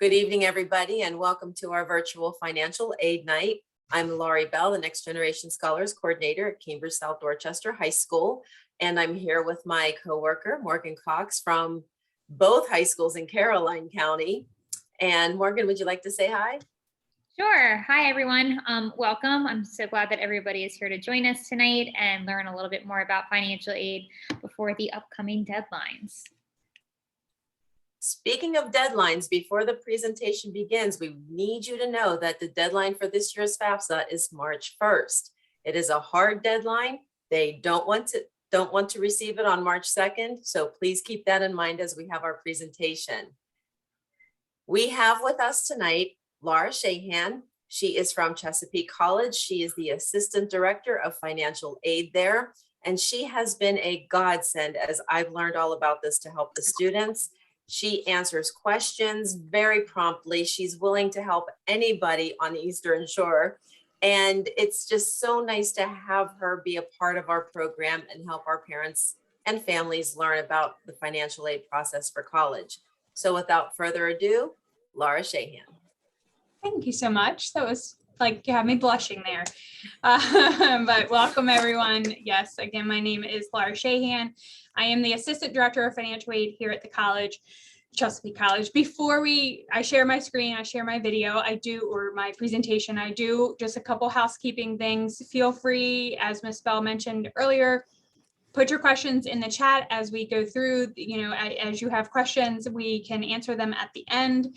Good evening, everybody, and welcome to our virtual financial aid night. I'm Laurie Bell, the Next Generation Scholars Coordinator at Cambridge South Dorchester High School, and I'm here with my coworker, Morgan Cox, from both high schools in Caroline County. And Morgan, would you like to say hi? Sure. Hi, everyone. Welcome. I'm so glad that everybody is here to join us tonight and learn a little bit more about financial aid before the upcoming deadlines. Speaking of deadlines, before the presentation begins, we need you to know that the deadline for this year's FAFSA is March 1st. It is a hard deadline. They don't want to receive it on March 2nd, so please keep that in mind as we have our presentation. We have with us tonight Laura Shahan. She is from Chesapeake College. She is the Assistant Director of Financial Aid there, and she has been a godsend as I've learned all about this to help the students. She answers questions very promptly. She's willing to help anybody on the Eastern Shore. And it's just so nice to have her be a part of our program and help our parents and families learn about the financial aid process for college. So without further ado, Laura Shahan. Thank you so much. That was like, you had me blushing there. But welcome everyone. Yes, again, my name is Laura Shahan. I am the Assistant Director of Financial Aid here at the college, Chesapeake College. Before I share my screen, I share my video, or my presentation, I do just a couple housekeeping things. Feel free, as Ms. Bell mentioned earlier, put your questions in the chat as we go through. As you have questions, we can answer them at the end.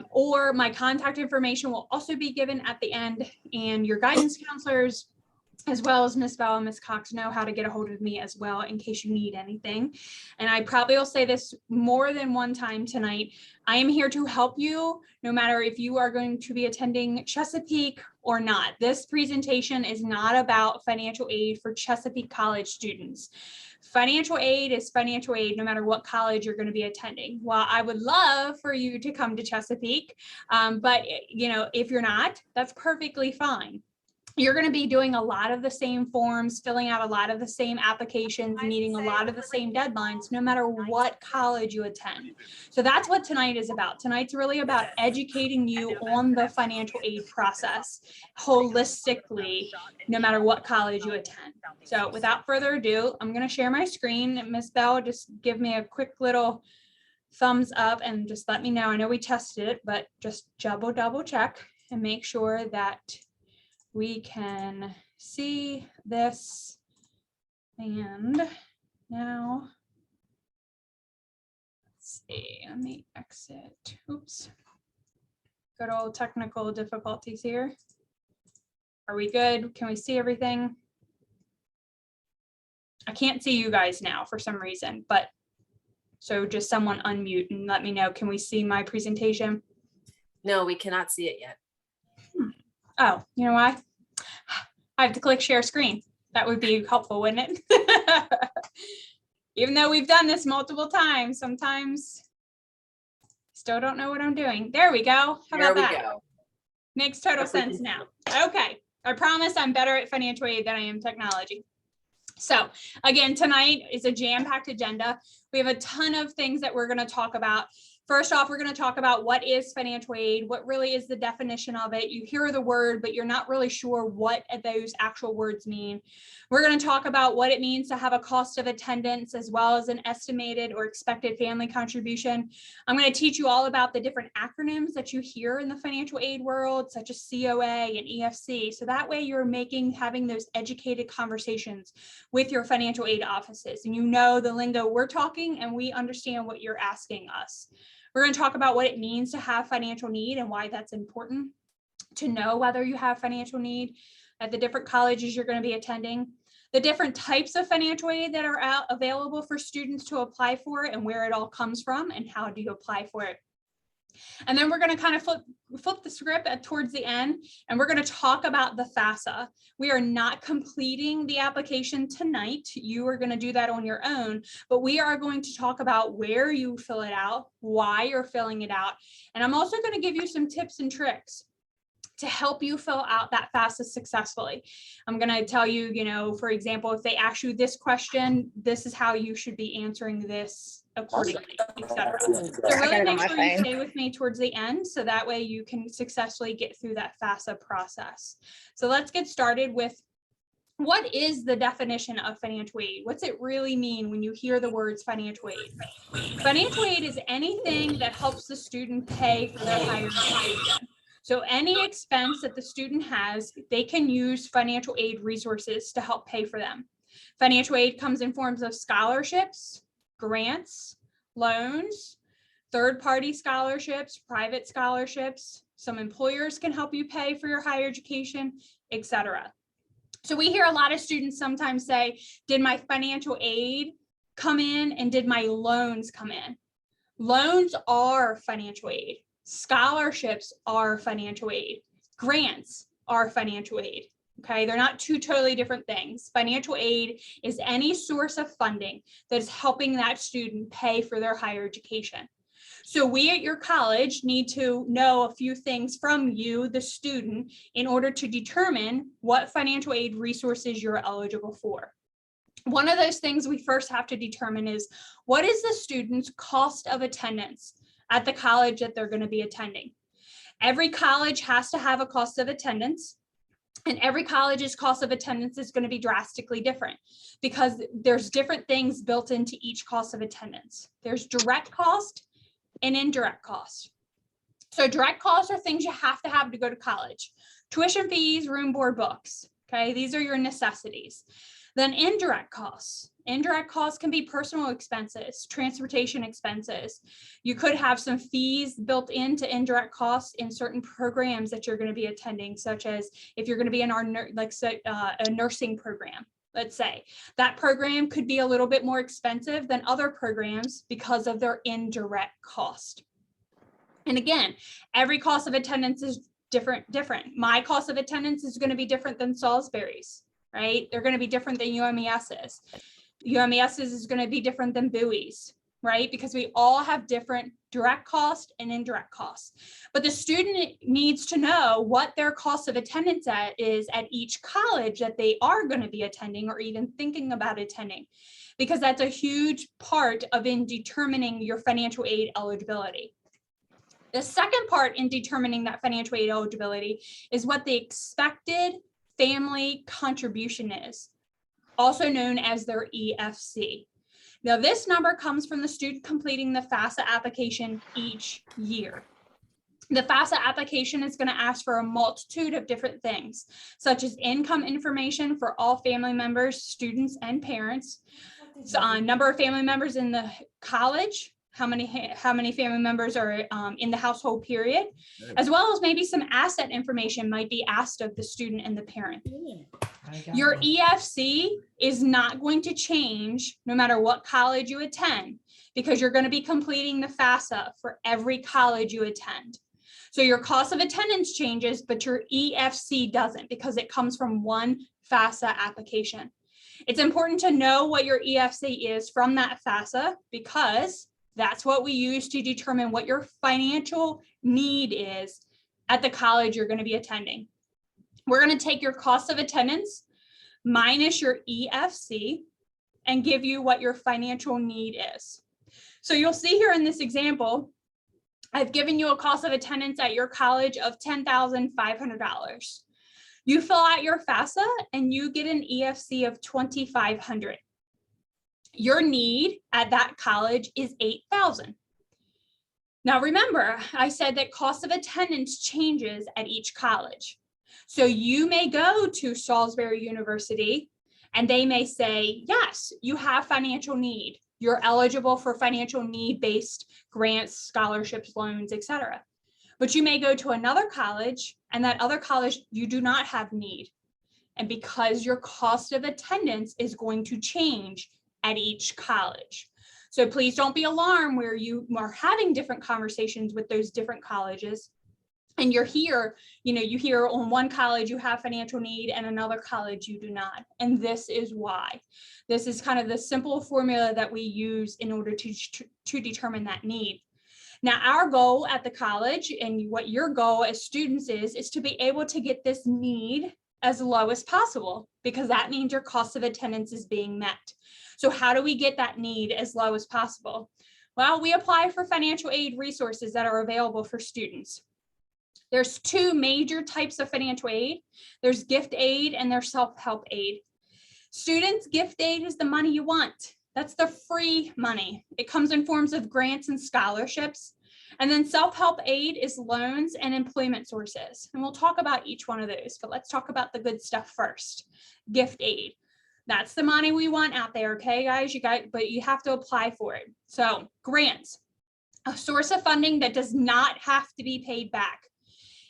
Or my contact information will also be given at the end, and your guidance counselors, as well as Ms. Bell and Ms. Cox, know how to get a hold of me as well in case you need anything. And I probably will say this more than one time tonight. I am here to help you no matter if you are going to be attending Chesapeake or not. This presentation is not about financial aid for Chesapeake College students. Financial aid is financial aid no matter what college you're going to be attending. While I would love for you to come to Chesapeake, but if you're not, that's perfectly fine. You're going to be doing a lot of the same forms, filling out a lot of the same applications, meeting a lot of the same deadlines, no matter what college you attend. So that's what tonight is about. Tonight's really about educating you on the financial aid process holistically, no matter what college you attend. So without further ado, I'm going to share my screen. Ms. Bell, just give me a quick little thumbs up and just let me know. I know we tested it, but just double check and make sure that we can see this. And now, let's see, let me exit. Oops. Good old technical difficulties here. Are we good? Can we see everything? I can't see you guys now for some reason, but so just someone unmute and let me know. Can we see my presentation? No, we cannot see it yet. Oh, you know why? I have to click share screen. That would be helpful, wouldn't it? Even though we've done this multiple times, sometimes still don't know what I'm doing. There we go. How about that? There we go. Makes total sense now. Okay. I promise I'm better at financial aid than I am technology. So again, tonight is a jam-packed agenda. We have a ton of things that we're going to talk about. First off, we're going to talk about what is financial aid, what really is the definition of it. You hear the word, but you're not really sure what those actual words mean. We're going to talk about what it means to have a cost of attendance as well as an estimated or expected family contribution. I'm going to teach you all about the different acronyms that you hear in the financial aid world, such as COA and EFC. So that way you're having those educated conversations with your financial aid offices, and you know the lingo we're talking and we understand what you're asking us. We're going to talk about what it means to have financial need and why that's important to know whether you have financial need at the different colleges you're going to be attending, the different types of financial aid that are available for students to apply for and where it all comes from and how do you apply for it. And then we're going to kind of flip the script towards the end, and we're going to talk about the FAFSA. We are not completing the application tonight. You are going to do that on your own, but we are going to talk about where you fill it out, why you're filling it out. And I'm also going to give you some tips and tricks to help you fill out that FAFSA successfully. I'm going to tell you, for example, if they ask you this question, this is how you should be answering this accordingly, etc. So I got really it on make my sure you phone. stay with me towards the end, so that way you can successfully get through that FAFSA process. So let's get started with, what is the definition of financial aid? What's it really mean when you hear the words financial aid? Financial aid is anything that helps the student pay for their higher education. So any expense that the student has, they can use financial aid resources to help pay for them. Financial aid comes in forms of scholarships, grants, loans, third-party scholarships, private scholarships. Some employers can help you pay for your higher education, etc. So we hear a lot of students sometimes say, did my financial aid come in and did my loans come in? Loans are financial aid. Scholarships are financial aid. Grants are financial aid. Okay, they're not two totally different things. Financial aid is any source of funding that is helping that student pay for their higher education. So we at your college need to know a few things from you, the student, in order to determine what financial aid resources you're eligible for. One of those things we first have to determine is, what is the student's cost of attendance at the college that they're going to be attending? Every college has to have a cost of attendance, and every college's cost of attendance is going to be drastically different because there's different things built into each cost of attendance. There's direct cost and indirect costs. So direct costs are things you have to go to college. Tuition fees, room, board, books. Okay, these are your necessities. Then indirect costs. Indirect costs can be personal expenses, transportation expenses. You could have some fees built into indirect costs in certain programs that you're going to be attending, such as if you're going to be in our a nursing program. Let's say that program could be a little bit more expensive than other programs because of their indirect cost. And again, every cost of attendance is different. My cost of attendance is going to be different than Salisbury's, right? They're going to be different than UMES's. UMES's is going to be different than Bowie's, right? Because we all have different direct cost and indirect costs. But the student needs to know what their cost of attendance is at each college that they are going to be attending or even thinking about attending, because that's a huge part of in determining your financial aid eligibility. The second part in determining that financial aid eligibility is what the expected family contribution is, also known as their EFC. Now, this number comes from the student completing the FAFSA application each year. The FAFSA application is going to ask for a multitude of different things, such as income information for all family members, students, and parents, so, number of family members in the college, how many family members are in the household period, as well as maybe some asset information might be asked of the student and the parent. Your EFC is not going to change no matter what college you attend, because you're going to be completing the FAFSA for every college you attend. So your cost of attendance changes, but your EFC doesn't, because it comes from one FAFSA application. It's important to know what your EFC is from that FAFSA, because that's what we use to determine what your financial need is at the college you're going to be attending. We're going to take your cost of attendance minus your EFC and give you what your financial need is. So you'll see here in this example, I've given you a cost of attendance at your college of $10,500. You fill out your FAFSA and you get an EFC of $2,500. Your need at that college is $8,000. Now remember, I said that cost of attendance changes at each college. So you may go to Salisbury University and they may say, yes, you have financial need. You're eligible for financial need-based grants, scholarships, loans, etc. But you may go to another college, and that other college, you do not have need. And because your cost of attendance is going to change at each college. So please don't be alarmed where you are having different conversations with those different colleges. And you're here, you hear on one college you have financial need and another college you do not. And this is why. This is kind of the simple formula that we use in order to determine that need. Now, our goal at the college, and what your goal as students is to be able to get this need as low as possible, because that means your cost of attendance is being met. So how do we get that need as low as possible? Well, we apply for financial aid resources that are available for students. There's two major types of financial aid. There's gift aid and there's self-help aid. Students, gift aid is the money you want. That's the free money. It comes in forms of grants and scholarships. And then self-help aid is loans and employment sources. And we'll talk about each one of those, but let's talk about the good stuff first. Gift aid. That's the money we want out there, okay, guys? But you have to apply for it. So grants, a source of funding that does not have to be paid back.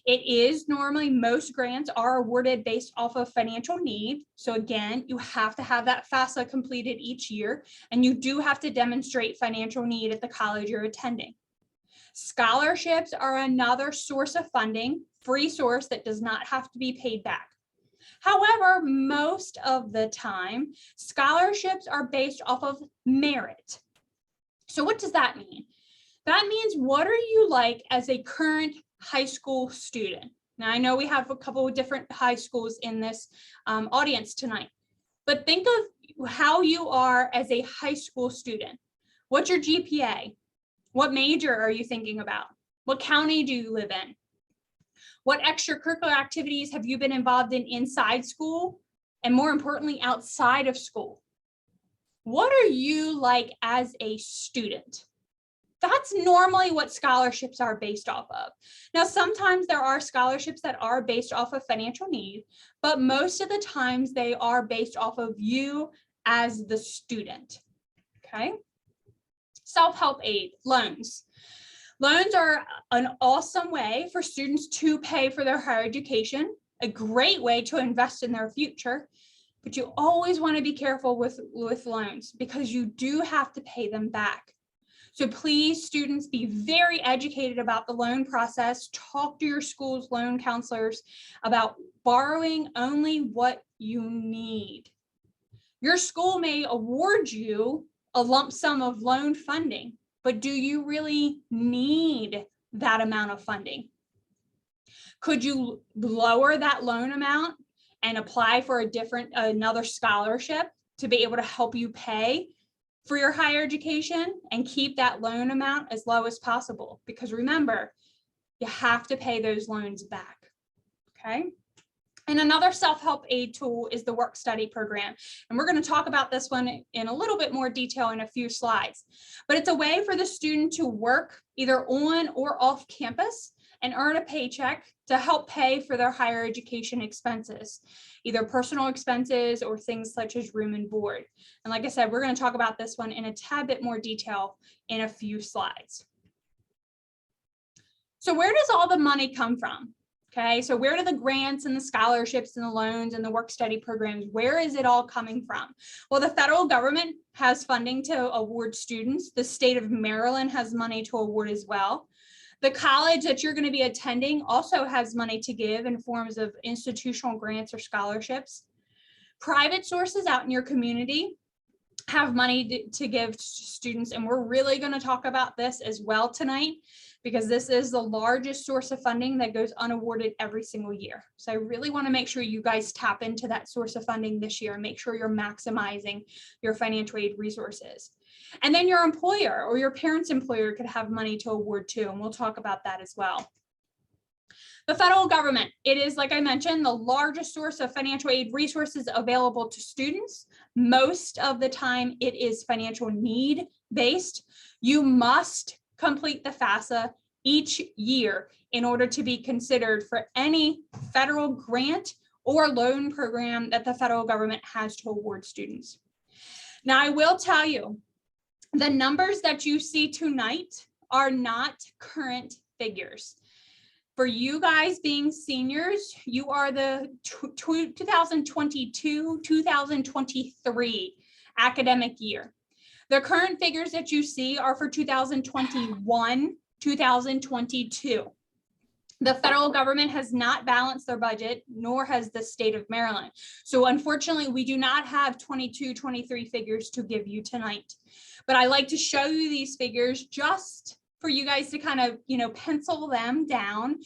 It is normally, most grants are awarded based off of financial need. So again, you have to have that FAFSA completed each year, and you do have to demonstrate financial need at the college you're attending. Scholarships are another source of funding, free source that does not have to be paid back. However, most of the time, scholarships are based off of merit. So what does that mean? That means, what are you like as a current high school student? Now, I know we have a couple of different high schools in this audience tonight, but think of how you are as a high school student. What's your GPA? What major are you thinking about? What county do you live in? What extracurricular activities have you been involved in inside school? And more importantly, outside of school? What are you like as a student? That's normally what scholarships are based off of. Now, sometimes there are scholarships that are based off of financial need, but most of the times they are based off of you as the student, okay? Self-help aid, loans. Loans are an awesome way for students to pay for their higher education, a great way to invest in their future, but you always want to be careful with loans because you do have to pay them back. So please, students, be very educated about the loan process. Talk to your school's loan counselors about borrowing only what you need. Your school may award you a lump sum of loan funding, but do you really need that amount of funding? Could you lower that loan amount and apply for another scholarship to be able to help you pay for your higher education and keep that loan amount as low as possible? Because remember, you have to pay those loans back, okay? And another self-help aid tool is the work study program. And we're going to talk about this one in a little bit more detail in a few slides. But it's a way for the student to work either on or off campus and earn a paycheck to help pay for their higher education expenses, either personal expenses or things such as room and board. And like I said, we're going to talk about this one in a tad bit more detail in a few slides. So where does all the money come from? Okay, so where do the grants and the scholarships and the loans and the work study programs, where is it all coming from? Well, the federal government has funding to award students. The state of Maryland has money to award as well. The college that you're going to be attending also has money to give in forms of institutional grants or scholarships. Private sources out in your community have money to give students, and we're really going to talk about this as well tonight, because this is the largest source of funding that goes unawarded every single year. So I really want to make sure you guys tap into that source of funding this year and make sure you're maximizing your financial aid resources. And then your employer or your parent's employer could have money to award too, and we'll talk about that as well. The federal government, it is, like I mentioned, the largest source of financial aid resources available to students. Most of the time it is financial need based. You must complete the FAFSA each year in order to be considered for any federal grant or loan program that the federal government has to award students. Now, I will tell you, the numbers that you see tonight are not current figures. For you guys being seniors, you are the 2022-2023 academic year. The current figures that you see are for 2021-2022. The federal government has not balanced their budget, nor has the state of Maryland. So unfortunately, we do not have 22-23 figures to give you tonight. But I like to show you these figures just for you guys to kind of, pencil them down.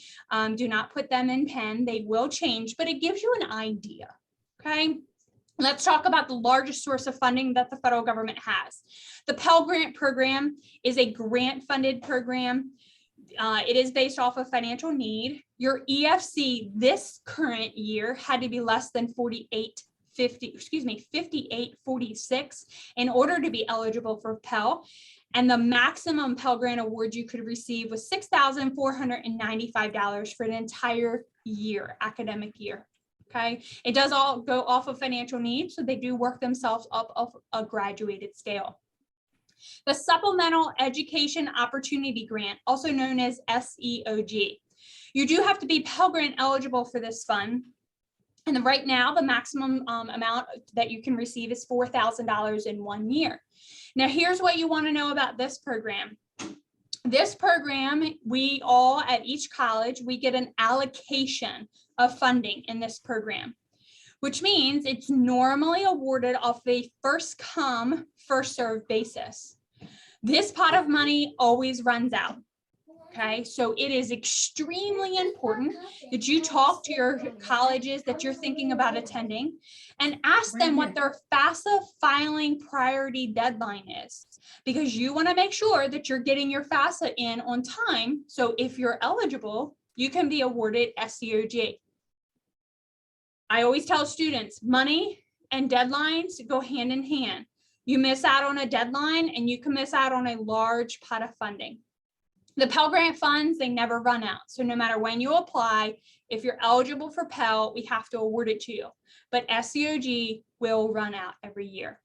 Do not put them in pen. They will change, but it gives you an idea, okay? Let's talk about the largest source of funding that the federal government has. The Pell Grant program is a grant-funded program. It is based off of financial need. Your EFC this current year had to be less than 5846 in order to be eligible for Pell. And the maximum Pell Grant award you could receive was $6,495 for an entire year, academic year. Okay, it does all go off of financial need, so they do work themselves up of a graduated scale. The Supplemental Education Opportunity Grant, also known as SEOG. You do have to be Pell Grant eligible for this fund. And right now, the maximum amount that you can receive is $4,000 in 1 year. Now, here's what you want to know about this program. This program, we all at each college, we get an allocation of funding in this program, which means it's normally awarded off a first come, first served basis. This pot of money always runs out. Okay, so it is extremely important that you talk to your colleges that you're thinking about attending and ask them what their FAFSA filing priority deadline is, because you want to make sure that you're getting your FAFSA in on time. So if you're eligible, you can be awarded SEOG. I always tell students, money and deadlines go hand in hand. You miss out on a deadline and you can miss out on a large pot of funding. The Pell Grant funds, they never run out. So no matter when you apply, if you're eligible for Pell, we have to award it to you. But SEOG will run out every year.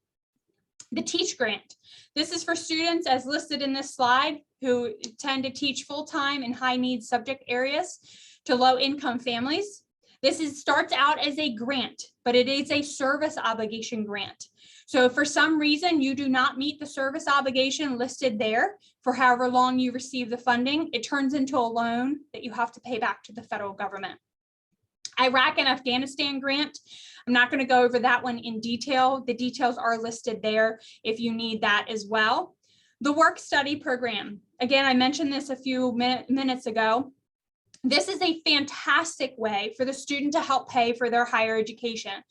The Teach Grant. This is for students as listed in this slide who tend to teach full-time in high-need subject areas to low-income families. This starts out as a grant, but it is a service obligation grant. So if for some reason you do not meet the service obligation listed there for however long you receive the funding, it turns into a loan that you have to pay back to the federal government. Iraq and Afghanistan grant. I'm not going to go over that one in detail. The details are listed there if you need that as well. The work study program. Again, I mentioned this a few minutes ago. This is a fantastic way for the student to help pay for their higher education.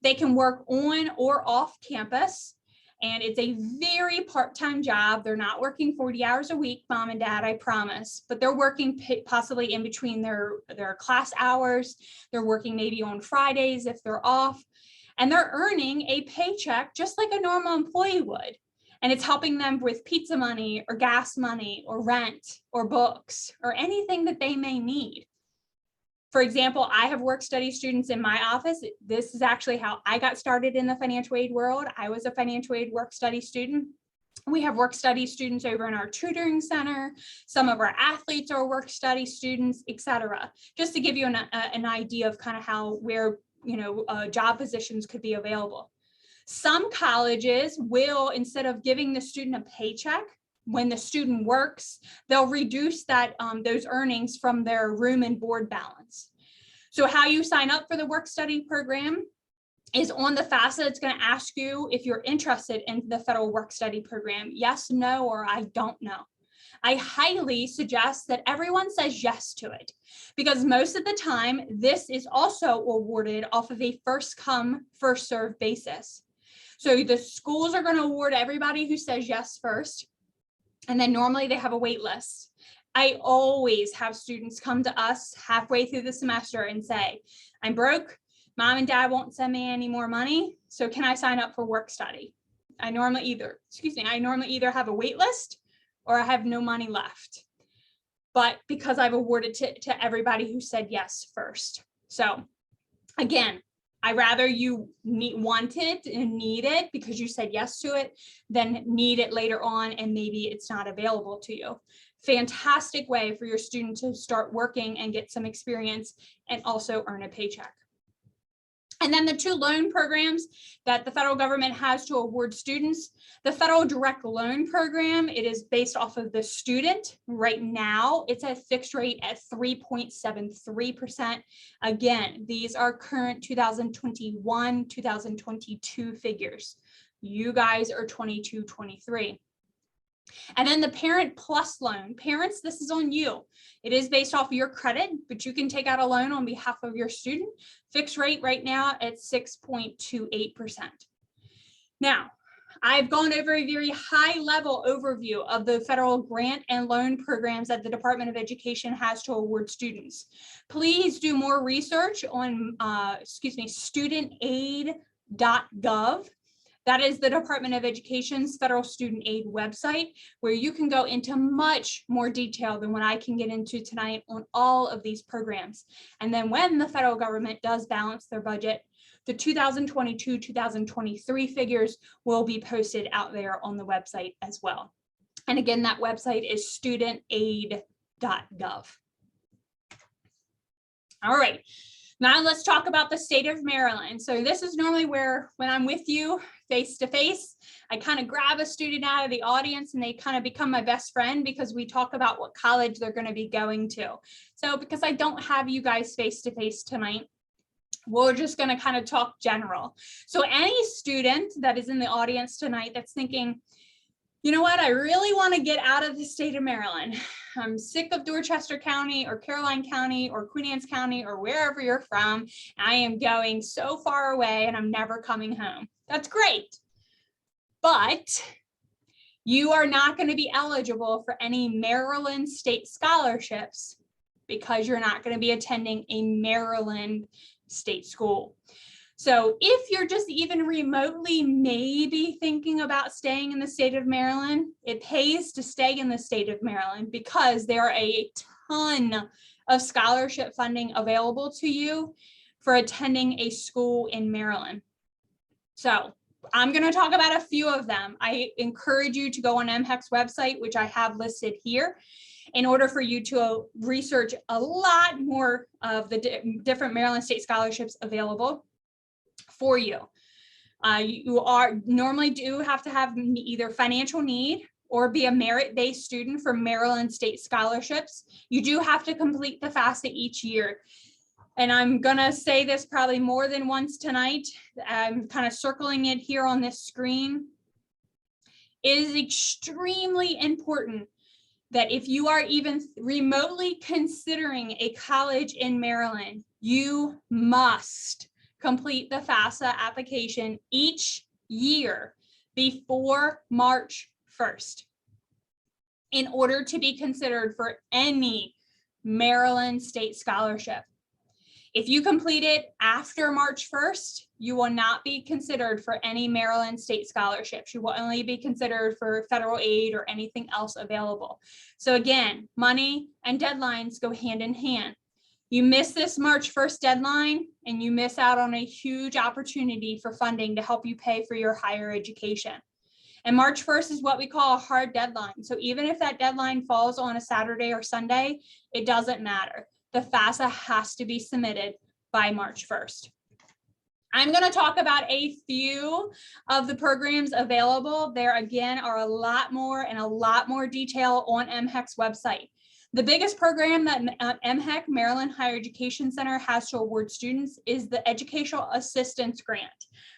They can work on or off campus, and it's a very part-time job. They're not working 40 hours a week, mom and dad, I promise, but they're working possibly in between their class hours. They're working maybe on Fridays if they're off, and they're earning a paycheck just like a normal employee would. And it's helping them with pizza money or gas money or rent or books or anything that they may need. For example, I have work study students in my office. This is actually how I got started in the financial aid world. I was a financial aid work study student. We have work study students over in our tutoring center. Some of our athletes are work study students, etc. Just to give you an idea of kind of where job positions could be available. Some colleges will, instead of giving the student a paycheck, when the student works, they'll reduce those earnings from their room and board balance. So how you sign up for the work study program is on the FAFSA. It's going to ask you if you're interested in the federal work study program. Yes, no, or I don't know. I highly suggest that everyone says yes to it, because most of the time, this is also awarded off of a first come, first served basis. So the schools are going to award everybody who says yes first. And then normally they have a wait list. I always have students come to us halfway through the semester and say, I'm broke. Mom and dad won't send me any more money. So can I sign up for work study? I normally either have a wait list or I have no money left. But because I've awarded to everybody who said yes first. So again, I'd rather you want it and need it because you said yes to it than need it later on and maybe it's not available to you. Fantastic way for your student to start working and get some experience and also earn a paycheck. And then the two loan programs that the federal government has to award students. The federal direct loan program, it is based off of the student. Right now, it's a fixed rate at 3.73%. Again, these are current 2021, 2022 figures. You guys are 22, 23. And then the Parent Plus loan. Parents, this is on you. It is based off of your credit, but you can take out a loan on behalf of your student. Fixed rate right now at 6.28%. Now, I've gone over a very high level overview of the federal grant and loan programs that the Department of Education has to award students. Please do more research on, studentaid.gov. That is the Department of Education's federal student aid website, where you can go into much more detail than what I can get into tonight on all of these programs. And then when the federal government does balance their budget, the 2022-2023 figures will be posted out there on the website as well. And again, that website is studentaid.gov. All right, now let's talk about the state of Maryland. So this is normally where, when I'm with you face to face, I kind of grab a student out of the audience and they kind of become my best friend because we talk about what college they're going to be going to. So because I don't have you guys face to face tonight, we're just going to kind of talk general. So any student that is in the audience tonight that's thinking, you know what, I really want to get out of the state of Maryland. I'm sick of Dorchester County or Caroline County or Queen Anne's County or wherever you're from. I am going so far away and I'm never coming home. That's great. But you are not going to be eligible for any Maryland state scholarships because you're not going to be attending a Maryland state school. So if you're just even remotely maybe thinking about staying in the state of Maryland, it pays to stay in the state of Maryland because there are a ton of scholarship funding available to you for attending a school in Maryland. So I'm going to talk about a few of them. I encourage you to go on MHEC's website, which I have listed here, in order for you to research a lot more of the different Maryland state scholarships available for you. You are normally do have to have either financial need or be a merit-based student for Maryland state scholarships. You do have to complete the FAFSA each year. And I'm gonna say this probably more than once tonight. I'm kind of circling it here on this screen. It is extremely important that if you are even remotely considering a college in Maryland, you must complete the FAFSA application each year before March 1st in order to be considered for any Maryland state scholarship. If you complete it after March 1st, you will not be considered for any Maryland state scholarships. You will only be considered for federal aid or anything else available. So again, money and deadlines go hand in hand. You miss this March 1st deadline and you miss out on a huge opportunity for funding to help you pay for your higher education. And March 1st is what we call a hard deadline. So even if that deadline falls on a Saturday or Sunday, it doesn't matter. The FAFSA has to be submitted by March 1st. I'm going to talk about a few of the programs available. There again are a lot more detail on MHEC's website. The biggest program that MHEC, Maryland Higher Education Center, has to award students is the Educational Assistance Grant.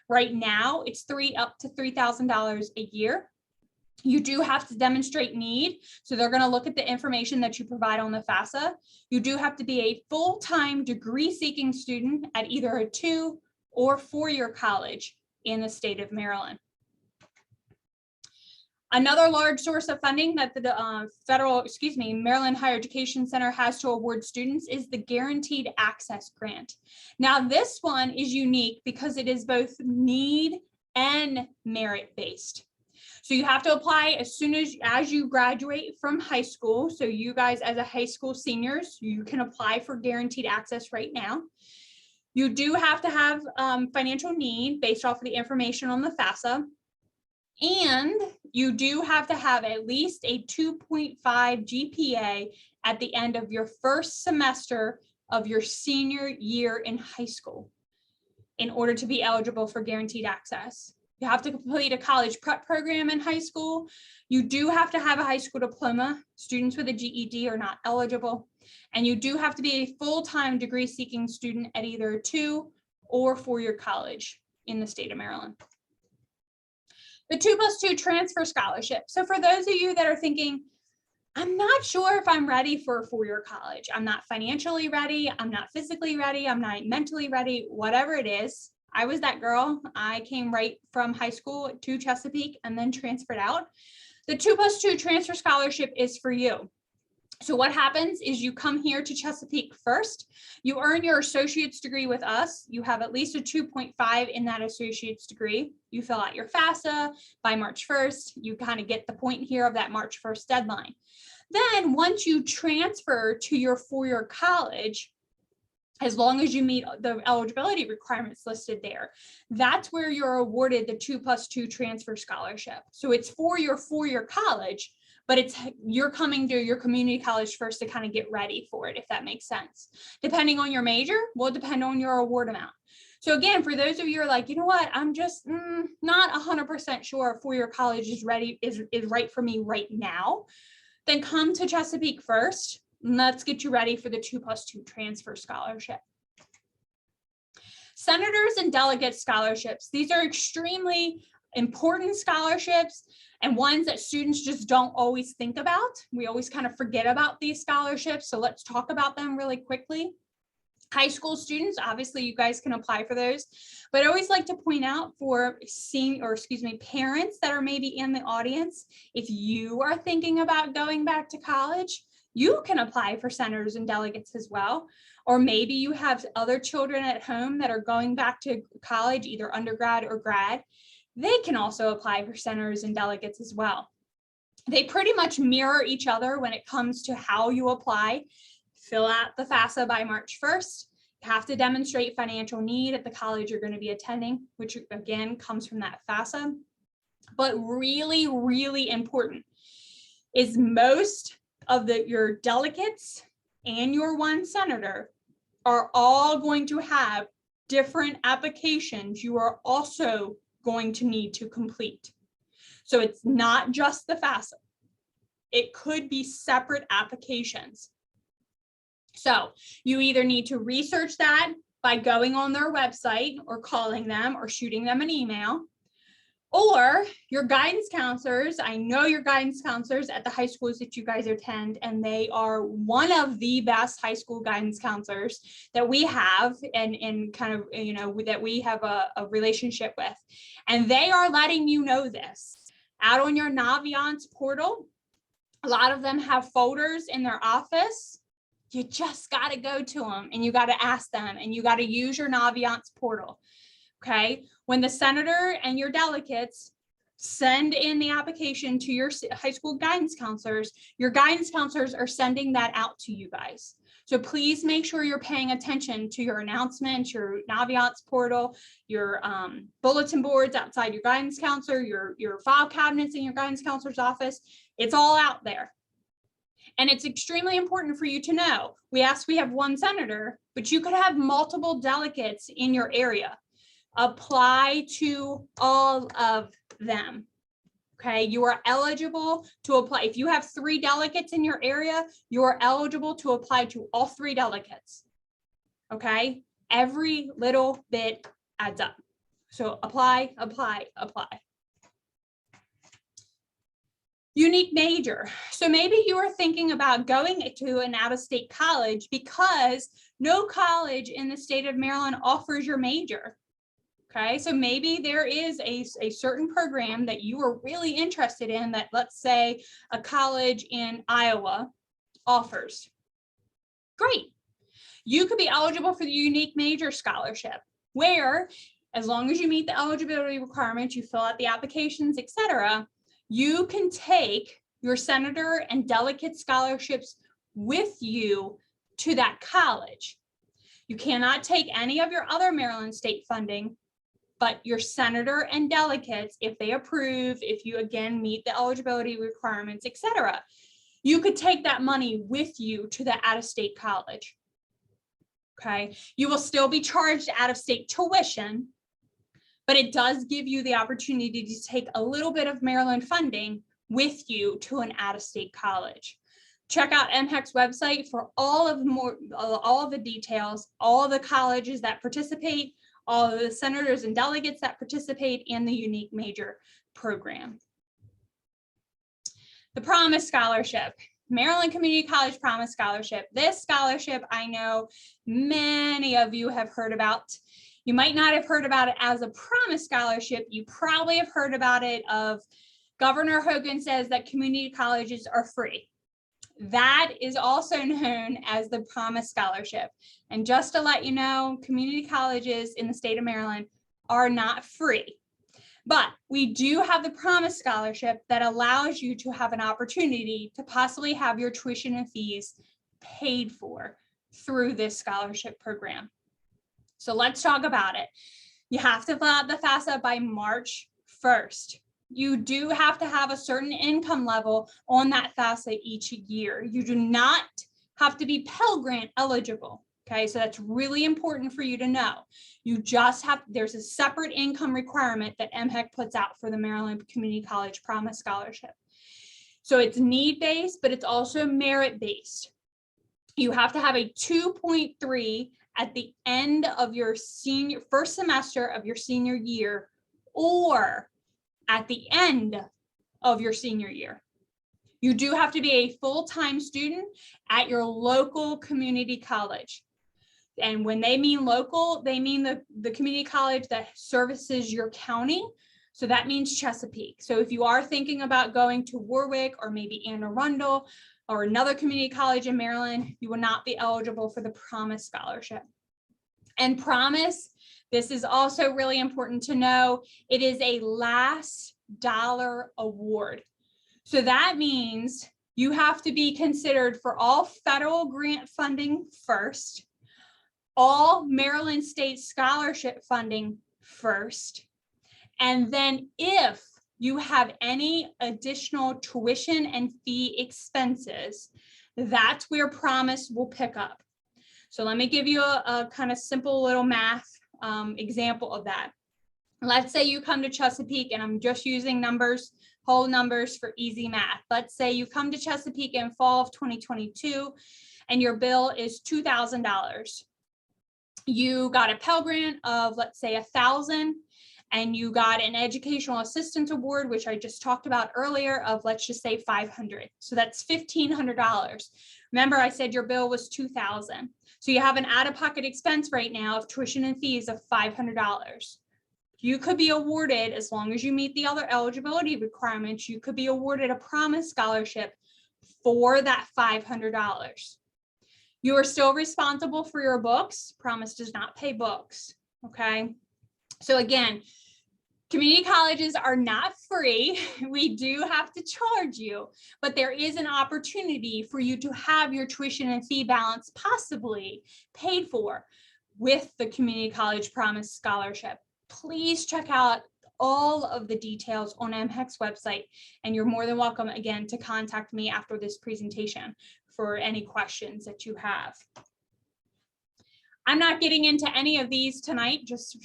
Right now, it's up to $3,000 a year. You do have to demonstrate need. So they're going to look at the information that you provide on the FAFSA. You do have to be a full-time degree-seeking student at either a 2- or 4-year college in the state of Maryland. Another large source of funding that the Maryland Higher Education Center has to award students is the Guaranteed Access Grant. Now, this one is unique because it is both need and merit-based. So you have to apply as soon as you graduate from high school. So you guys as a high school seniors, you can apply for guaranteed access right now. You do have to have financial need based off of the information on the FAFSA. And you do have to have at least a 2.5 GPA at the end of your first semester of your senior year in high school in order to be eligible for guaranteed access. You have to complete a college prep program in high school. You do have to have a high school diploma. Students with a GED are not eligible. And you do have to be a full-time degree-seeking student at either a 2- or 4-year college in the state of Maryland. The 2+2 transfer scholarship. So for those of you that are thinking, I'm not sure if I'm ready for a 4-year college. I'm not financially ready. I'm not physically ready. I'm not mentally ready, whatever it is. I was that girl. I came right from high school to Chesapeake and then transferred out. The 2+2 transfer scholarship is for you. So what happens is you come here to Chesapeake first, you earn your associate's degree with us, you have at least a 2.5 in that associate's degree, you fill out your FAFSA by March 1st, you kind of get the point here of that March 1st deadline. Then once you transfer to your 4-year college, as long as you meet the eligibility requirements listed there, that's where you're awarded the 2+2 transfer scholarship. So it's for your 4-year college, but you're coming to your community college first to kind of get ready for it, if that makes sense. Depending on your major will depend on your award amount. So again, for those of you who are like, you know what, I'm just not 100% sure a 4-year college is right for me right now, then come to Chesapeake first. And let's get you ready for the 2+2 transfer scholarship. Senators and delegate scholarships. These are extremely important scholarships and ones that students just don't always think about. We always kind of forget about these scholarships. So let's talk about them really quickly. High school students, obviously you guys can apply for those, but I always like to point out for parents that are maybe in the audience, if you are thinking about going back to college, you can apply for senators and delegates as well. Or maybe you have other children at home that are going back to college, either undergrad or grad. They can also apply for senators and delegates as well. They pretty much mirror each other when it comes to how you apply. Fill out the FAFSA by March 1st. You have to demonstrate financial need at the college you're going to be attending, which again comes from that FAFSA. But really, really important is most of your delegates and your one senator are all going to have different applications you are also going to need to complete. So it's not just the FAFSA. It could be separate applications. So you either need to research that by going on their website or calling them or shooting them an email, or your guidance counselors. I know your guidance counselors at the high schools that you guys attend, and they are one of the best high school guidance counselors that we have and kind of, that we have a relationship with. And they are letting you know this. Out on your Naviance portal, a lot of them have folders in their office. You just got to go to them and you got to ask them and you got to use your Naviance portal. Okay. When the senator and your delegates send in the application to your high school guidance counselors, your guidance counselors are sending that out to you guys. So please make sure you're paying attention to your announcements, your Naviance portal, your bulletin boards outside your guidance counselor, your file cabinets in your guidance counselor's office. It's all out there. And it's extremely important for you to know. We have one senator, but you could have multiple delegates in your area. Apply to all of them. Okay, you are eligible to apply. If you have 3 delegates in your area, you are eligible to apply to all 3 delegates. Okay, every little bit adds up. So apply, apply, apply. Unique major. So maybe you are thinking about going to an out-of-state college because no college in the state of Maryland offers your major. Okay, so maybe there is a certain program that you are really interested in that, let's say, a college in Iowa offers. Great. You could be eligible for the unique major scholarship, where as long as you meet the eligibility requirements, you fill out the applications, etc., you can take your senator and delegate scholarships with you to that college. You cannot take any of your other Maryland state funding, but your senator and delegates, if they approve, if you again meet the eligibility requirements, etc., you could take that money with you to the out-of-state college. Okay, you will still be charged out-of-state tuition, but it does give you the opportunity to take a little bit of Maryland funding with you to an out-of-state college. Check out MHEC's website for all of the details, all of the colleges that participate, all of the senators and delegates that participate in the unique major program. The Promise Scholarship, Maryland Community College Promise Scholarship. This scholarship, I know many of you have heard about. You might not have heard about it as a Promise Scholarship. You probably have heard about it of Governor Hogan says that community colleges are free. That is also known as the Promise Scholarship. And just to let you know, community colleges in the state of Maryland are not free. But we do have the Promise Scholarship that allows you to have an opportunity to possibly have your tuition and fees paid for through this scholarship program. So let's talk about it. You have to fill out the FAFSA by March 1st. You do have to have a certain income level on that FAFSA each year. You do not have to be Pell Grant eligible. Okay, so that's really important for you to know. You just have, there's a separate income requirement that MHEC puts out for the Maryland Community College Promise Scholarship. So it's need-based, but it's also merit-based. You have to have a 2.3 at the end of your first semester of your senior year, or at the end of your senior year. You do have to be a full-time student at your local community college. And when they mean local, they mean the community college that services your county. So that means Chesapeake. So if you are thinking about going to Warwick or maybe Anne Arundel or another community college in Maryland, you will not be eligible for the Promise Scholarship. And Promise, this is also really important to know, it is a last dollar award. So that means you have to be considered for all federal grant funding first, all Maryland State scholarship funding first, and then if you have any additional tuition and fee expenses, that's where Promise will pick up. So let me give you a kind of simple little math example of that. Let's say you come to Chesapeake, and I'm just using numbers, whole numbers for easy math. Let's say you come to Chesapeake in fall of 2022, and your bill is $2,000. You got a Pell Grant of, let's say, $1,000, and you got an educational assistance award, which I just talked about earlier, of, let's just say, $500. So that's $1,500. Remember, I said your bill was $2,000. So you have an out-of-pocket expense right now of tuition and fees of $500. You could be awarded, as long as you meet the other eligibility requirements, you could be awarded a Promise Scholarship for that $500. You are still responsible for your books. Promise does not pay books, okay? So again, community colleges are not free. We do have to charge you, but there is an opportunity for you to have your tuition and fee balance possibly paid for with the Community College Promise Scholarship. Please check out all of the details on MHEC's website, and you're more than welcome, again, to contact me after this presentation for any questions that you have. I'm not getting into any of these tonight, just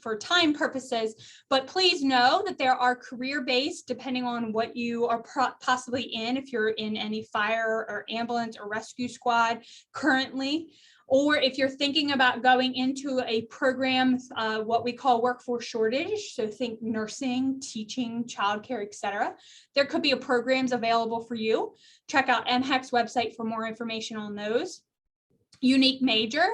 for time purposes, but please know that there are career-based, depending on what you are possibly in, if you're in any fire or ambulance or rescue squad currently, or if you're thinking about going into a program, what we call workforce shortage, so think nursing, teaching, childcare, etc. There could be programs available for you. Check out MHEC's website for more information on those. Unique major.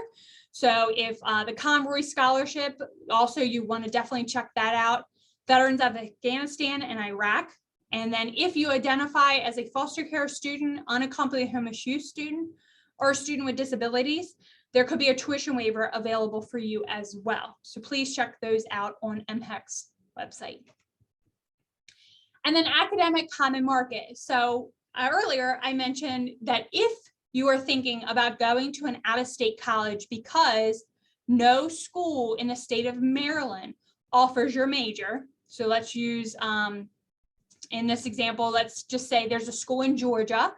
So if the Convoy Scholarship, also you want to definitely check that out. Veterans of Afghanistan and Iraq. And then if you identify as a foster care student, unaccompanied homeless youth student, or a student with disabilities, there could be a tuition waiver available for you as well. So please check those out on MHEC's website. And then academic common market. So earlier I mentioned that if you are thinking about going to an out-of-state college because no school in the state of Maryland offers your major. So let's use, in this example, let's just say there's a school in Georgia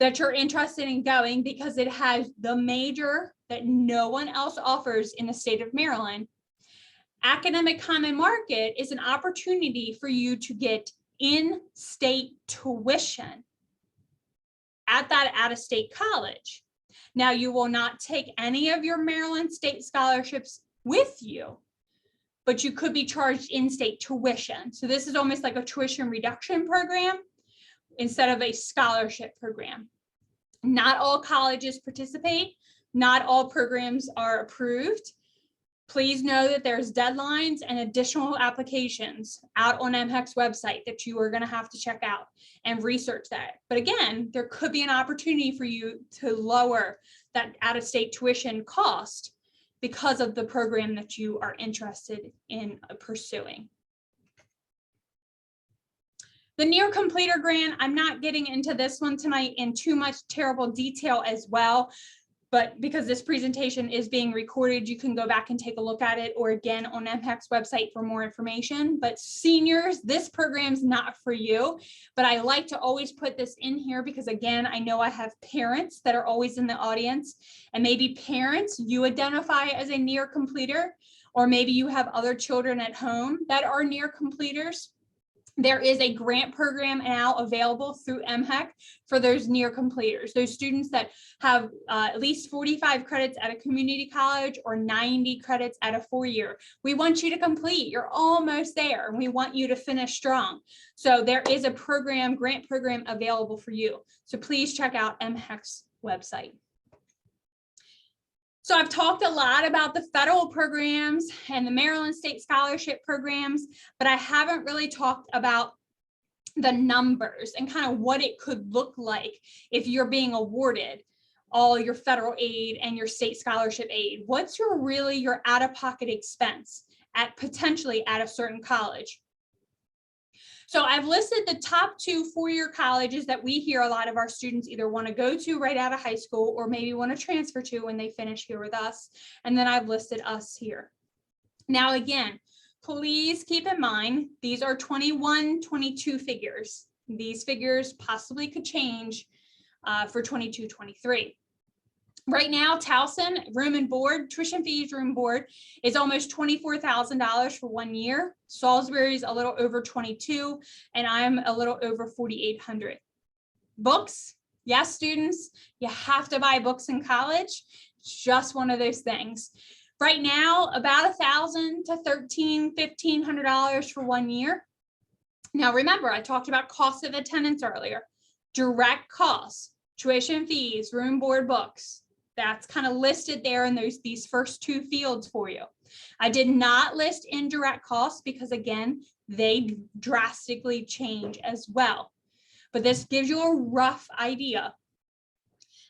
that you're interested in going because it has the major that no one else offers in the state of Maryland. Academic Common Market is an opportunity for you to get in-state tuition at that out-of-state college. Now, you will not take any of your Maryland state scholarships with you, but you could be charged in-state tuition. So this is almost like a tuition reduction program instead of a scholarship program. Not all colleges participate. Not all programs are approved. Please know that there's deadlines and additional applications out on MHEC's website that you are going to have to check out and research that. But again, there could be an opportunity for you to lower that out-of-state tuition cost because of the program that you are interested in pursuing. The near completer grant, I'm not getting into this one tonight in too much terrible detail as well, but because this presentation is being recorded, you can go back and take a look at it, or again on MHEC's website for more information. But seniors, this program's not for you, but I like to always put this in here because again, I know I have parents that are always in the audience, and maybe parents you identify as a near completer, or maybe you have other children at home that are near completers. There is a grant program now available through MHEC for those near completers, those students that have at least 45 credits at a community college or 90 credits at a 4-year. We want you to complete. You're almost there, and we want you to finish strong. So there is a program, grant program available for you. So please check out MHEC's website. So I've talked a lot about the federal programs and the Maryland State Scholarship programs, but I haven't really talked about the numbers and kind of what it could look like if you're being awarded all your federal aid and your state scholarship aid. What's your out-of-pocket expense at potentially at a certain college? So I've listed the top 2 4-year colleges that we hear a lot of our students either want to go to right out of high school or maybe want to transfer to when they finish here with us. And then I've listed us here. Now, again, please keep in mind, these are 21, 22 figures. These figures possibly could change for 22, 23. Right now, Towson room and board, tuition fees, room and board is almost $24,000 for 1 year. Salisbury's a little over 22, and I'm a little over 4,800. Books, yes, students, you have to buy books in college. It's just one of those things. Right now, about $1,000 to $1,500 for 1 year. Now, remember, I talked about cost of attendance earlier. Direct costs, tuition fees, room, board, books. That's kind of listed there in these first 2 fields for you. I did not list indirect costs because again, they drastically change as well. But this gives you a rough idea.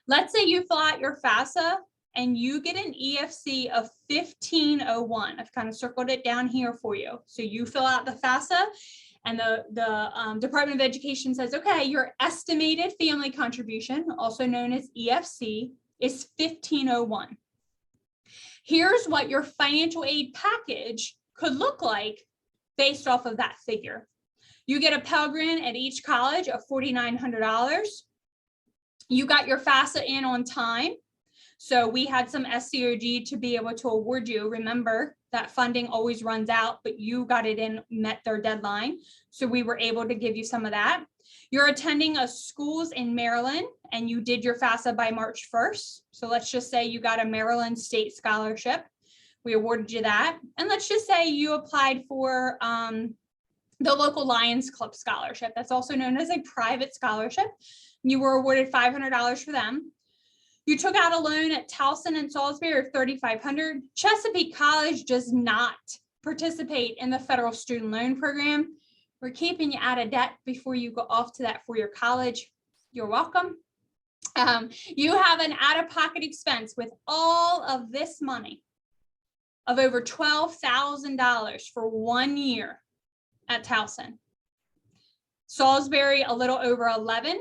Let's say you fill out your FAFSA and you get an EFC of 1501. I've kind of circled it down here for you. So you fill out the FAFSA and the Department of Education says, okay, your estimated family contribution, also known as EFC, is 1501. Here's what your financial aid package could look like based off of that figure. You get a Pell Grant at each college of $4,900. You got your FAFSA in on time. So we had some SCOG to be able to award you. Remember that funding always runs out, but you got it in, met their deadline. So we were able to give you some of that. You're attending a schools in Maryland and you did your FAFSA by March 1st. So let's just say you got a Maryland State Scholarship. We awarded you that. And let's just say you applied for the local Lions Club Scholarship. That's also known as a private scholarship. You were awarded $500 for them. You took out a loan at Towson and Salisbury of $3,500. Chesapeake College does not participate in the federal student loan program. We're keeping you out of debt before you go off to that 4-year college. You're welcome. You have an out-of-pocket expense with all of this money of over $12,000 for 1 year at Towson. Salisbury, a little over 11,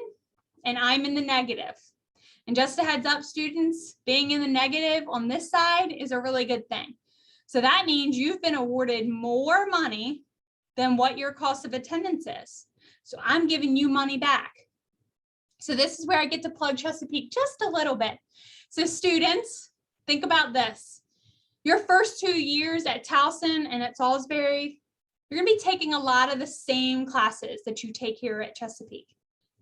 and I'm in the negative. And just a heads up, students, being in the negative on this side is a really good thing. So that means you've been awarded more money than what your cost of attendance is. So I'm giving you money back. So this is where I get to plug Chesapeake just a little bit. So students, think about this. Your first 2 years at Towson and at Salisbury, you're gonna be taking a lot of the same classes that you take here at Chesapeake.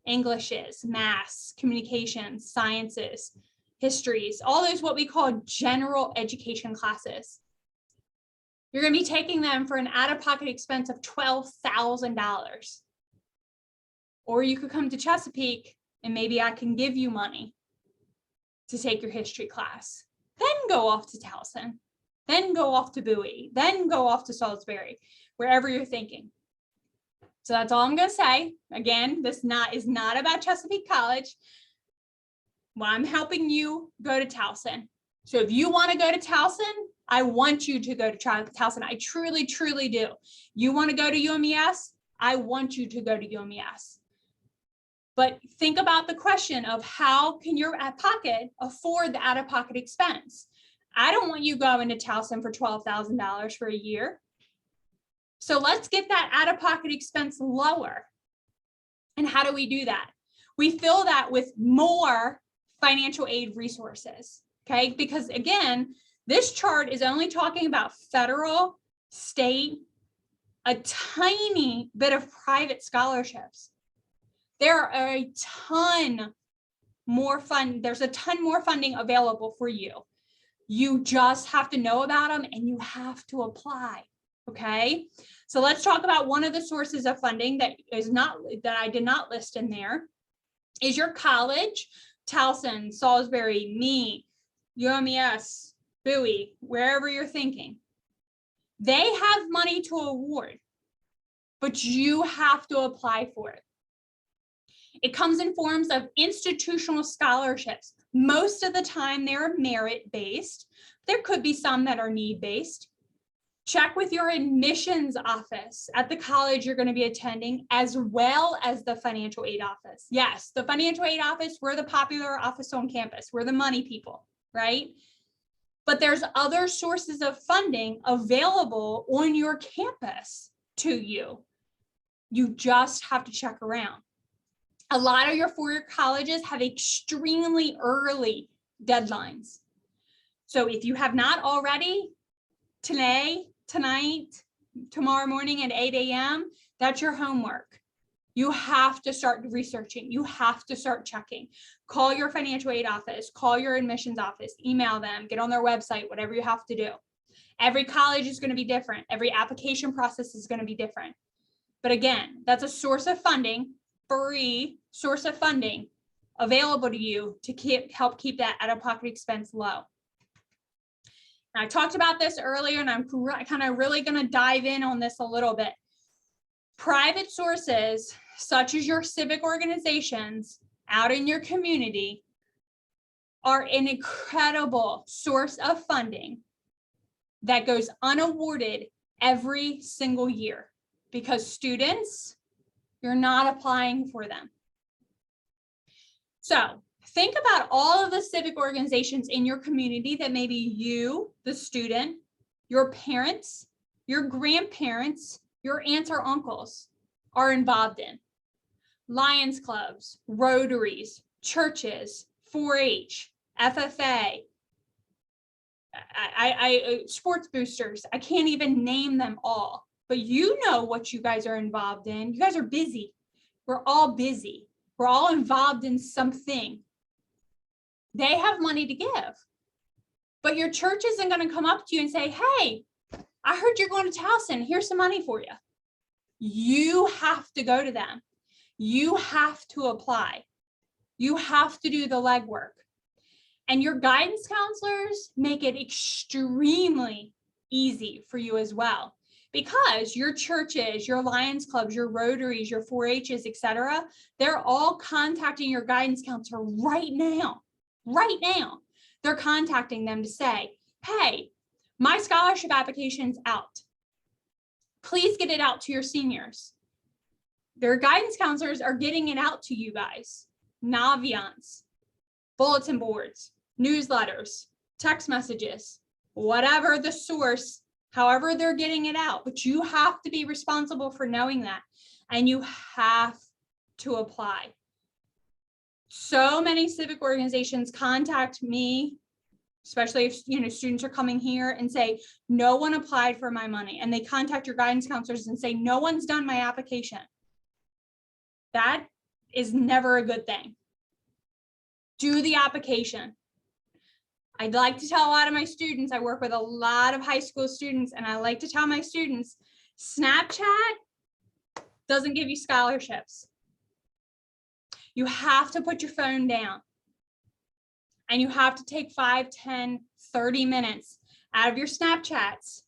Englishes, maths, communications, sciences, histories, all those what we call general education classes. You're going to be taking them for an out-of-pocket expense of $12,000. Or you could come to Chesapeake and maybe I can give you money to take your history class. Then go off to Towson, then go off to Bowie, then go off to Salisbury, wherever you're thinking. So that's all I'm going to say. Again, this is not about Chesapeake College. Well, I'm helping you go to Towson. So if you want to go to Towson, I want you to go to Towson. I truly, truly do. You want to go to UMES? I want you to go to UMES. But think about the question of how can your pocket afford the out-of-pocket expense? I don't want you going to Towson for $12,000 for a year. So let's get that out-of-pocket expense lower. And how do we do that? We fill that with more financial aid resources, okay? Because again, this chart is only talking about federal, state, a tiny bit of private scholarships. There are a ton more there's a ton more funding available for you. You just have to know about them and you have to apply. Okay, so let's talk about one of the sources of funding that I did not list in there is your college, Towson, Salisbury, me, UMES, Bowie, wherever you're thinking. They have money to award, but you have to apply for it. It comes in forms of institutional scholarships. Most of the time they're merit-based. There could be some that are need-based. Check with your admissions office at the college you're going to be attending, as well as the financial aid office. Yes, the financial aid office, we're the popular office on campus. We're the money people, right? But there's other sources of funding available on your campus to you. You just have to check around. A lot of your four-year colleges have extremely early deadlines. So if you have not already, today, tonight, tomorrow morning at 8 a.m., that's your homework. You have to start researching. You have to start checking. Call your financial aid office, call your admissions office, email them, get on their website, whatever you have to do. Every college is going to be different. Every application process is going to be different. But again, that's a source of funding, free source of funding available to you to help keep that out-of-pocket expense low. Now, I talked about this earlier, and I'm kind of really going to dive in on this a little bit. Private sources, such as your civic organizations out in your community, are an incredible source of funding that goes unawarded every single year because students, you're not applying for them. So think about all of the civic organizations in your community that maybe you, the student, your parents, your grandparents, your aunts or uncles are involved in. Lions clubs, Rotaries, churches, 4-H, FFA, sports boosters. I can't even name them all, but you know what you guys are involved in. You guys are busy. We're all busy. We're all involved in something. They have money to give, but your church isn't going to come up to you and say, hey, I heard you're going to Towson. Here's some money for you. You have to go to them. You have to apply. You have to do the legwork. And your guidance counselors make it extremely easy for you as well, because your churches, your Lions clubs, your Rotaries, your 4-H's, etc., they're all contacting your guidance counselor right now. Right now, they're contacting them to say, hey, my scholarship application's out. Please get it out to your seniors. Their guidance counselors are getting it out to you guys. Naviance, bulletin boards, newsletters, text messages, whatever the source, however they're getting it out. But you have to be responsible for knowing that, and you have to apply. So many civic organizations contact me, especially if students are coming here, and say, no one applied for my money. And they contact your guidance counselors and say, no one's done my application. That is never a good thing. Do the application. I'd like to tell a lot of my students, I work with a lot of high school students, and I like to tell my students, Snapchat doesn't give you scholarships. You have to put your phone down. And you have to take 5, 10, 30 minutes out of your Snapchats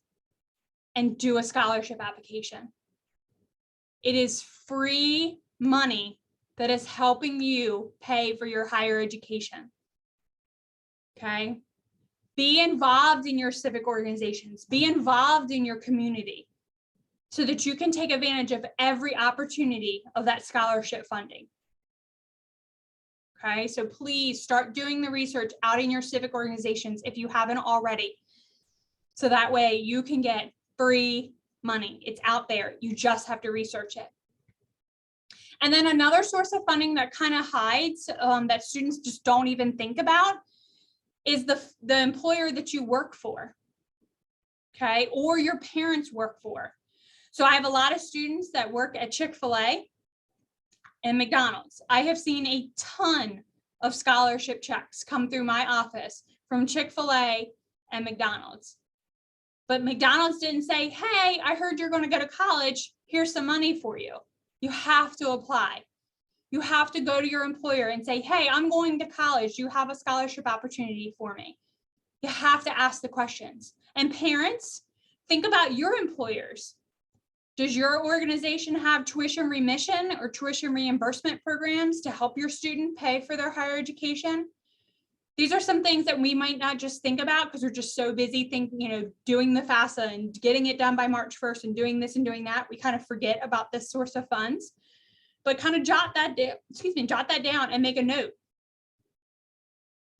and do a scholarship application. It is free money that is helping you pay for your higher education. Okay? Be involved in your civic organizations. Be involved in your community so that you can take advantage of every opportunity of that scholarship funding. Okay, so please start doing the research out in your civic organizations if you haven't already. So that way you can get free money. It's out there. You just have to research it. And then another source of funding that kind of hides, that students just don't even think about, is the employer that you work for, okay, or your parents work for. So I have a lot of students that work at Chick-fil-A and McDonald's. I have seen a ton of scholarship checks come through my office from Chick-fil-A and McDonald's. But McDonald's didn't say, hey, I heard you're going to go to college. Here's some money for you. You have to apply. You have to go to your employer and say, hey, I'm going to college. Do you have a scholarship opportunity for me? You have to ask the questions. And parents, think about your employers. Does your organization have tuition remission or tuition reimbursement programs to help your student pay for their higher education? These are some things that we might not just think about because we're just so busy doing the FAFSA and getting it done by March 1st and doing this and doing that. We kind of forget about this source of funds. But kind of jot that down and make a note.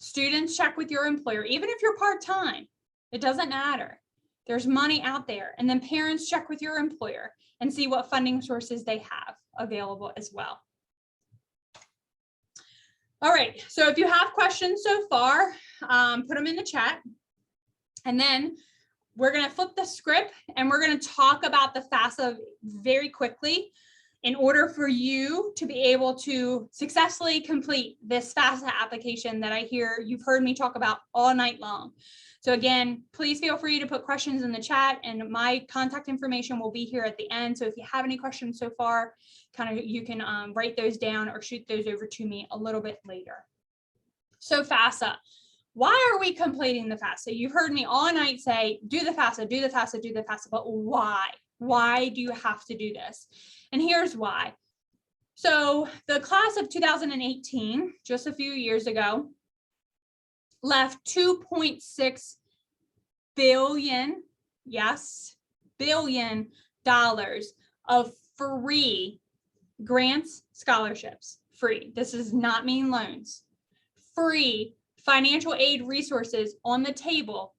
Students, check with your employer, even if you're part-time, it doesn't matter. There's money out there. And then parents, check with your employer and see what funding sources they have available as well. All right, so if you have questions so far, put them in the chat. And then we're gonna flip the script and we're gonna talk about the FAFSA very quickly, in order for you to be able to successfully complete this FAFSA application that I hear you've heard me talk about all night long. So again, please feel free to put questions in the chat, and my contact information will be here at the end. So if you have any questions so far, you can write those down or shoot those over to me a little bit later. So FAFSA, why are we completing the FAFSA? You've heard me all night say, do the FAFSA, do the FAFSA, do the FAFSA, but why? Why do you have to do this? And here's why. So the class of 2018, just a few years ago, left $2.6 billion, yes, billion dollars of free grants, scholarships, free. This does not mean loans. Free financial aid resources on the table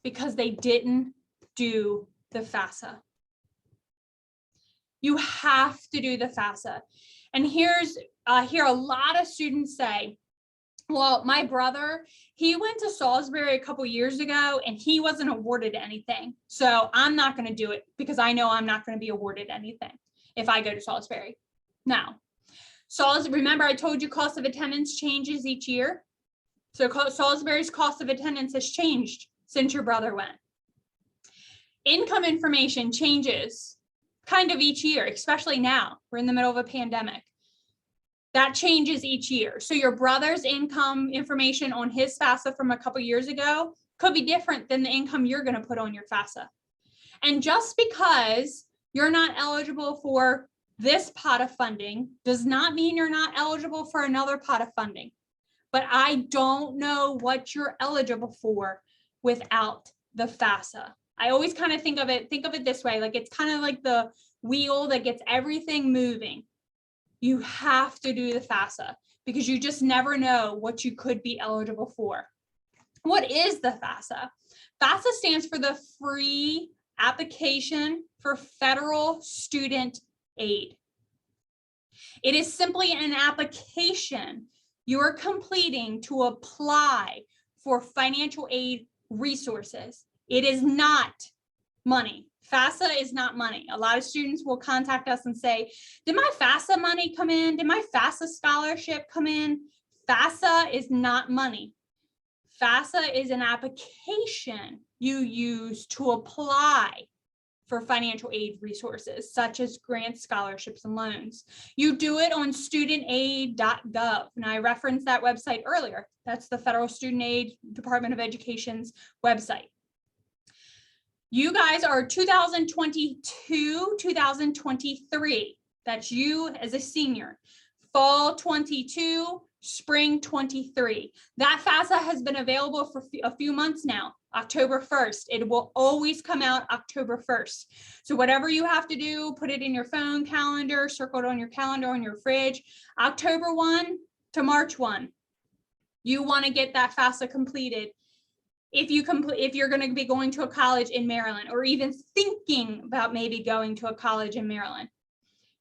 because they didn't do the FAFSA. You have to do the FAFSA. And I hear a lot of students say, well, my brother, he went to Salisbury a couple years ago and he wasn't awarded anything. So I'm not going to do it because I know I'm not going to be awarded anything if I go to Salisbury. Now, remember I told you cost of attendance changes each year. So Salisbury's cost of attendance has changed since your brother went. Income information changes kind of each year, especially now. We're in the middle of a pandemic. That changes each year. So your brother's income information on his FAFSA from a couple years ago could be different than the income you're going to put on your FAFSA. And just because you're not eligible for this pot of funding does not mean you're not eligible for another pot of funding. But I don't know what you're eligible for without the FAFSA. I always kind of think of it this way, like it's kind of like the wheel that gets everything moving. You have to do the FAFSA because you just never know what you could be eligible for. What is the FAFSA? FAFSA stands for the Free Application for Federal Student Aid. It is simply an application you're completing to apply for financial aid resources. It is not money. FAFSA is not money. A lot of students will contact us and say, did my FAFSA money come in? Did my FAFSA scholarship come in? FAFSA is not money. FAFSA is an application you use to apply for financial aid resources, such as grants, scholarships, and loans. You do it on studentaid.gov. And I referenced that website earlier. That's the Federal Student Aid Department of Education's website. You guys are 2022, 2023. That's you as a senior. Fall 22, spring 23. That FAFSA has been available for a few months now, October 1st. It will always come out October 1st. So whatever you have to do, put it in your phone calendar, circle it on your calendar, on your fridge, October 1 to March 1. You want to get that FAFSA completed. If you're going to be going to a college in Maryland, or even thinking about maybe going to a college in Maryland,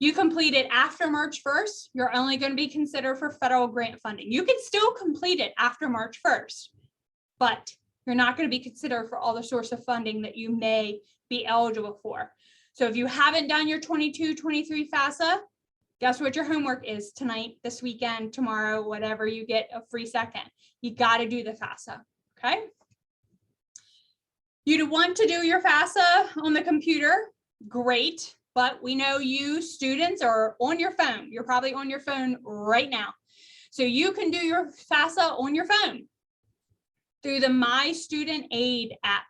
you complete it after March 1st, you're only going to be considered for federal grant funding. You can still complete it after March 1st, but you're not going to be considered for all the source of funding that you may be eligible for. So if you haven't done your 22-23 FAFSA, guess what your homework is tonight, this weekend, tomorrow, whatever you get a free second. You got to do the FAFSA, okay? You'd want to do your FAFSA on the computer, great, but we know you students are on your phone. You're probably on your phone right now. So you can do your FAFSA on your phone through the My Student Aid app.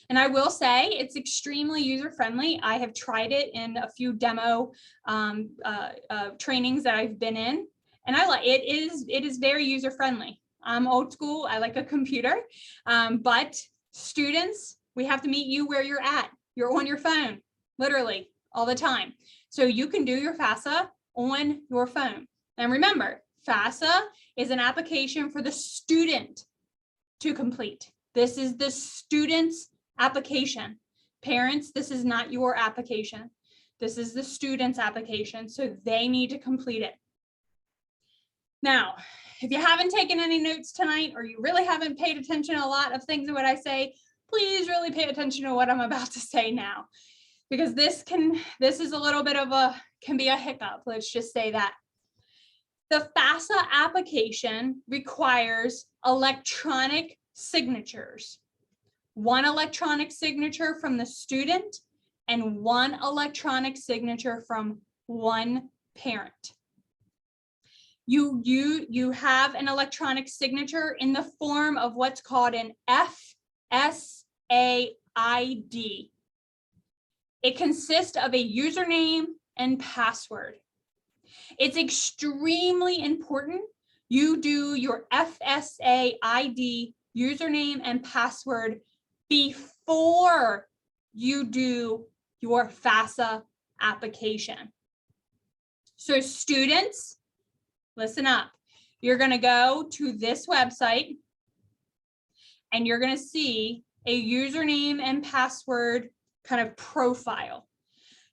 And I will say it's extremely user-friendly. I have tried it in a few demo trainings that I've been in, and I like it. It is very user-friendly. I'm old school. I like a computer, but students, we have to meet you where you're at. You're on your phone, literally all the time. So you can do your FAFSA on your phone. And remember, FAFSA is an application for the student to complete. This is the student's application. Parents, this is not your application. This is the student's application, so they need to complete it. Now, if you haven't taken any notes tonight, or you really haven't paid attention to a lot of things of what I say, please really pay attention to what I'm about to say now, because this is a little bit of can be a hiccup. Let's just say that. The FAFSA application requires electronic signatures. One electronic signature from the student and one electronic signature from one parent. You have an electronic signature in the form of what's called an FAFSA ID. It consists of a username and password. It's extremely important you do your FAFSA ID username and password before you do your FAFSA application. So students, listen up. You're going to go to this website and you're going to see a username and password kind of profile.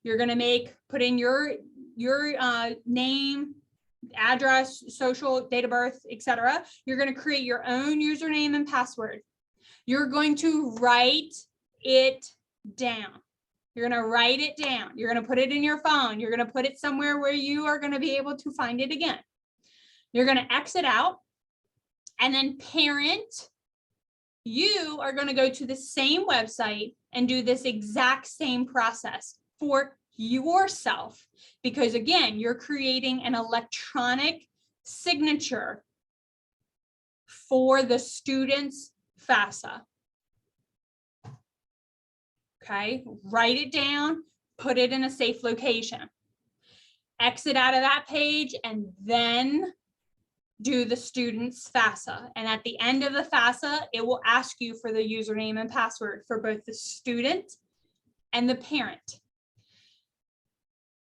You're going to put in your name, address, social, date of birth, etc. You're going to create your own username and password. You're going to write it down. You're going to write it down. You're going to put it in your phone. You're going to put it somewhere where you are going to be able to find it again. You're going to exit out, and then parent, you are going to go to the same website and do this exact same process for yourself, because again, you're creating an electronic signature for the student's FAFSA. Okay, write it down, put it in a safe location. Exit out of that page and then do the student's FAFSA. And at the end of the FAFSA, it will ask you for the username and password for both the student and the parent.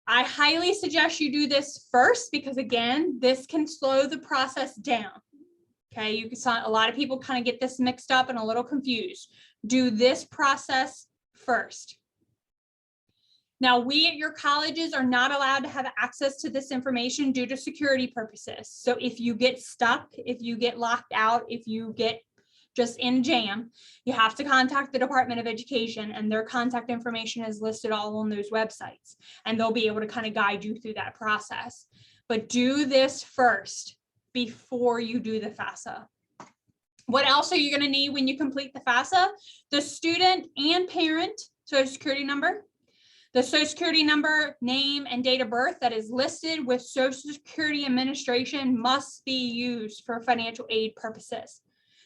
I highly suggest you do this first, because again, this can slow the process down. Okay, a lot of people kind of get this mixed up and a little confused. Do this process first. Now, we at your colleges are not allowed to have access to this information due to security purposes. So if you get stuck, if you get locked out, if you get just in jam, you have to contact the Department of Education, and their contact information is listed all on those websites, and they'll be able to kind of guide you through that process. But do this first before you do the FAFSA. What else are you going to need when you complete the FAFSA? The student and parent Social Security number, the Social Security number, name, and date of birth that is listed with Social Security Administration must be used for financial aid purposes.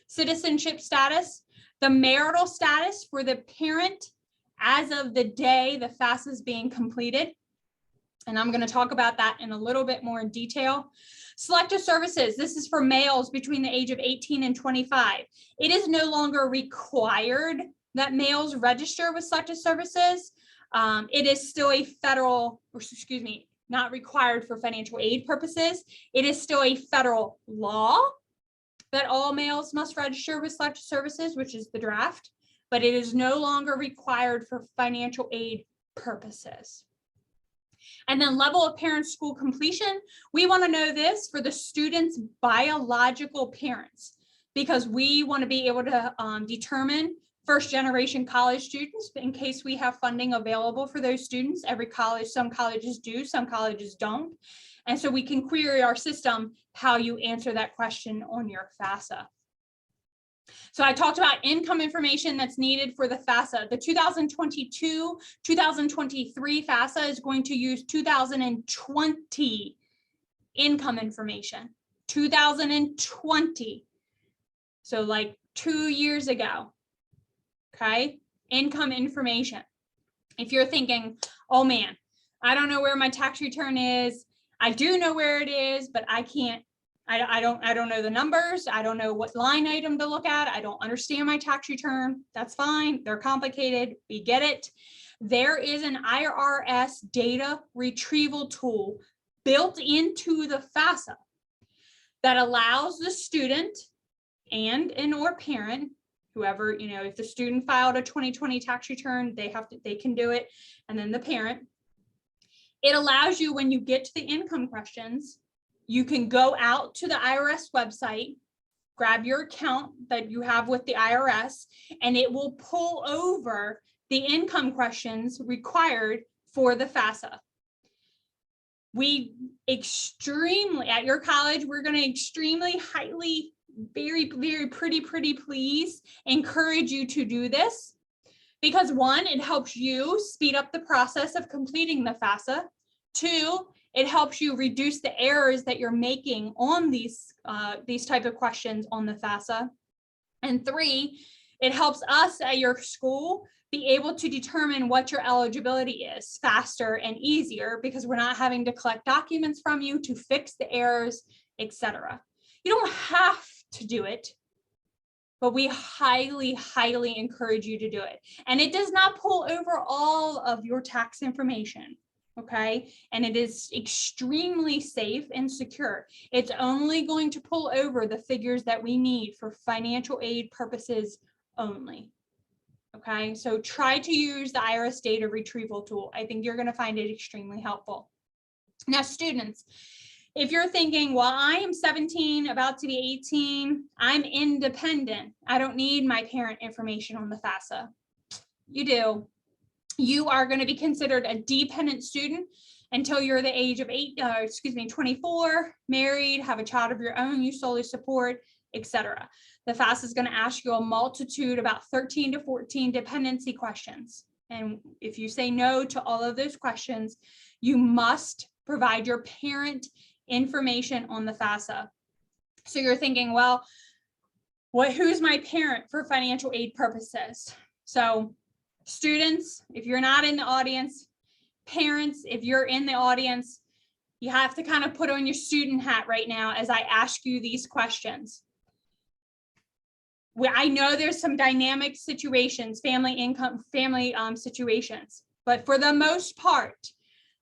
Citizenship status, the marital status for the parent as of the day the FAFSA is being completed. And I'm going to talk about that in a little bit more in detail. Selective services. This is for males between the age of 18 and 25. It is no longer required that males register with selective services. It is still a federal, or excuse me, not required for financial aid purposes. It is still a federal law that all males must register with selective services, which is the draft, but it is no longer required for financial aid purposes. And then level of parent school completion. We want to know this for the student's biological parents, because we want to be able to determine first generation college students in case we have funding available for those students. Every college, some colleges do, some colleges don't. And so we can query our system how you answer that question on your FAFSA. So I talked about income information that's needed for the FAFSA. The 2022-2023 FAFSA is going to use 2020 income information. 2020. So like 2 years ago. Okay, income information. If you're thinking, oh man, I don't know where my tax return is. I do know where it is, but I can't. I don't know the numbers. I don't know what line item to look at. I don't understand my tax return. That's fine. They're complicated. We get it. There is an IRS data retrieval tool built into the FAFSA that allows the student and or parent, whoever, you know, if the student filed a 2020 tax return, they can do it. And then the parent, it allows you, when you get to the income questions, you can go out to the IRS website, grab your account that you have with the IRS, and it will pull over the income questions required for the FAFSA. We extremely, at your college, we're going to extremely highly, very pretty please encourage you to do this, because one, it helps you speed up the process of completing the FAFSA. Two, it helps you reduce the errors that you're making on these type of questions on the FAFSA. And three, it helps us at your school be able to determine what your eligibility is faster and easier, because we're not having to collect documents from you to fix the errors, etc. You don't have to do it, but we highly encourage you to do it. And it does not pull over all of your tax information. Okay, and it is extremely safe and secure. It's only going to pull over the figures that we need for financial aid purposes only. Okay, so try to use the IRS data retrieval tool. I think you're going to find it extremely helpful. Now, students, if you're thinking, well, I am 17, about to be 18, I'm independent, I don't need my parent information on the FAFSA. You do. You are going to be considered a dependent student until you're the age of 24, married, have a child of your own you solely support, etc. The FAFSA is going to ask you a multitude, about 13 to 14 dependency questions. And if you say no to all of those questions, you must provide your parent information on the FAFSA. So you're thinking, well, who's my parent for financial aid purposes? So students, if you're not in the audience, parents, if you're in the audience, you have to kind of put on your student hat right now as I ask you these questions. I know there's some dynamic situations, family situations, but for the most part,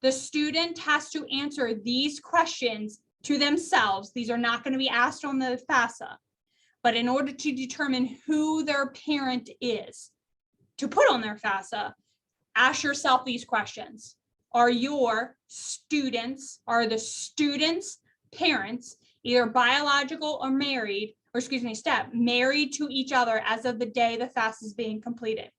the student has to answer these questions to themselves. These are not going to be asked on the FAFSA, but in order to determine who their parent is, to put on their FAFSA, ask yourself these questions. Are the students' parents, either biological or married, married to each other as of the day the FAFSA is being completed?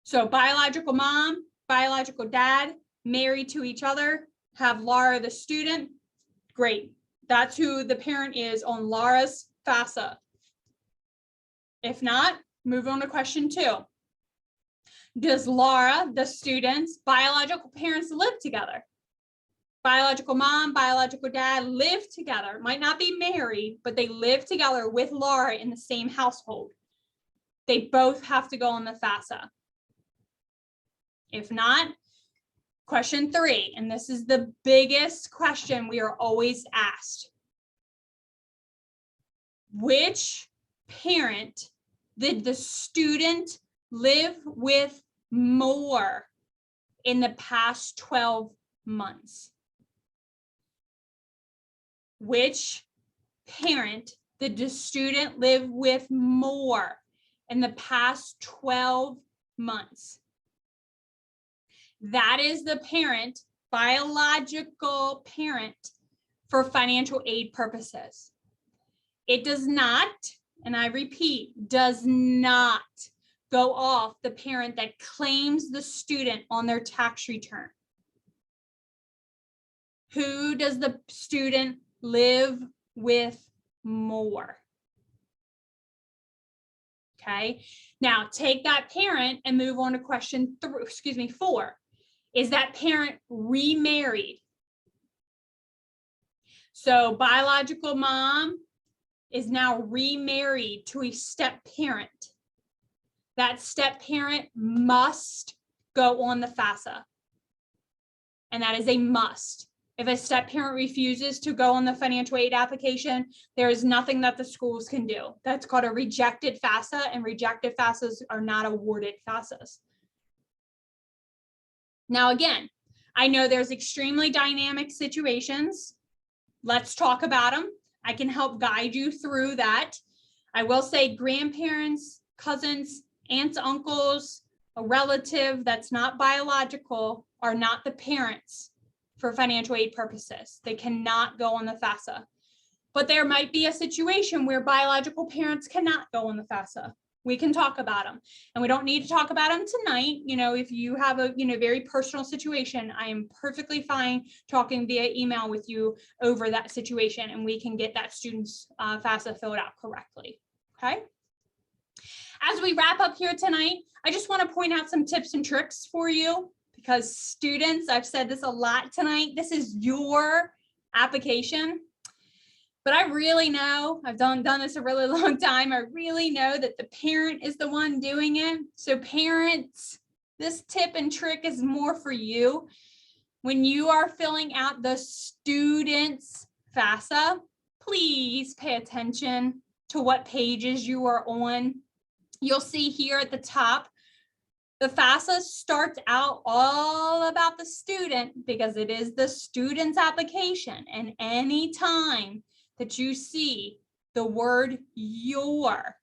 So biological mom, biological dad, married to each other, have Laura the student, great. That's who the parent is on Laura's FAFSA. If not, move on to question 2. Does Laura, the student's biological parents live together? Biological mom, biological dad live together, might not be married, but they live together with Laura in the same household. They both have to go on the FAFSA. If not, question 3, and this is the biggest question we are always asked. Which parent did the student live with more in the past 12 months? Which parent did the student live with more in the past 12 months? That is the parent, biological parent, for financial aid purposes. It does not, and I repeat, does not go off the parent that claims the student on their tax return. Who does the student live with more? Okay, now take that parent and move on to question 4. Is that parent remarried? So biological mom is now remarried to a step parent. That step parent must go on the FAFSA. And that is a must. If a step parent refuses to go on the financial aid application, there is nothing that the schools can do. That's called a rejected FAFSA, and rejected FAFSAs are not awarded FAFSAs. Now, again, I know there's extremely dynamic situations. Let's talk about them. I can help guide you through that. I will say grandparents, cousins, aunts, uncles, a relative that's not biological are not the parents for financial aid purposes. They cannot go on the FAFSA. But there might be a situation where biological parents cannot go on the FAFSA. We can talk about them, and we don't need to talk about them tonight. You know, if you have a very personal situation, I am perfectly fine talking via email with you over that situation, and we can get that student's FAFSA filled out correctly. Okay. As we wrap up here tonight, I just want to point out some tips and tricks for you, because students, I've said this a lot tonight, this is your application. But I really know, I've done this a really long time, I really know that the parent is the one doing it. So parents, this tip and trick is more for you. When you are filling out the student's FAFSA, please pay attention to what pages you are on. You'll see here at the top, the FAFSA starts out all about the student because it is the student's application. And any time that you see the word your,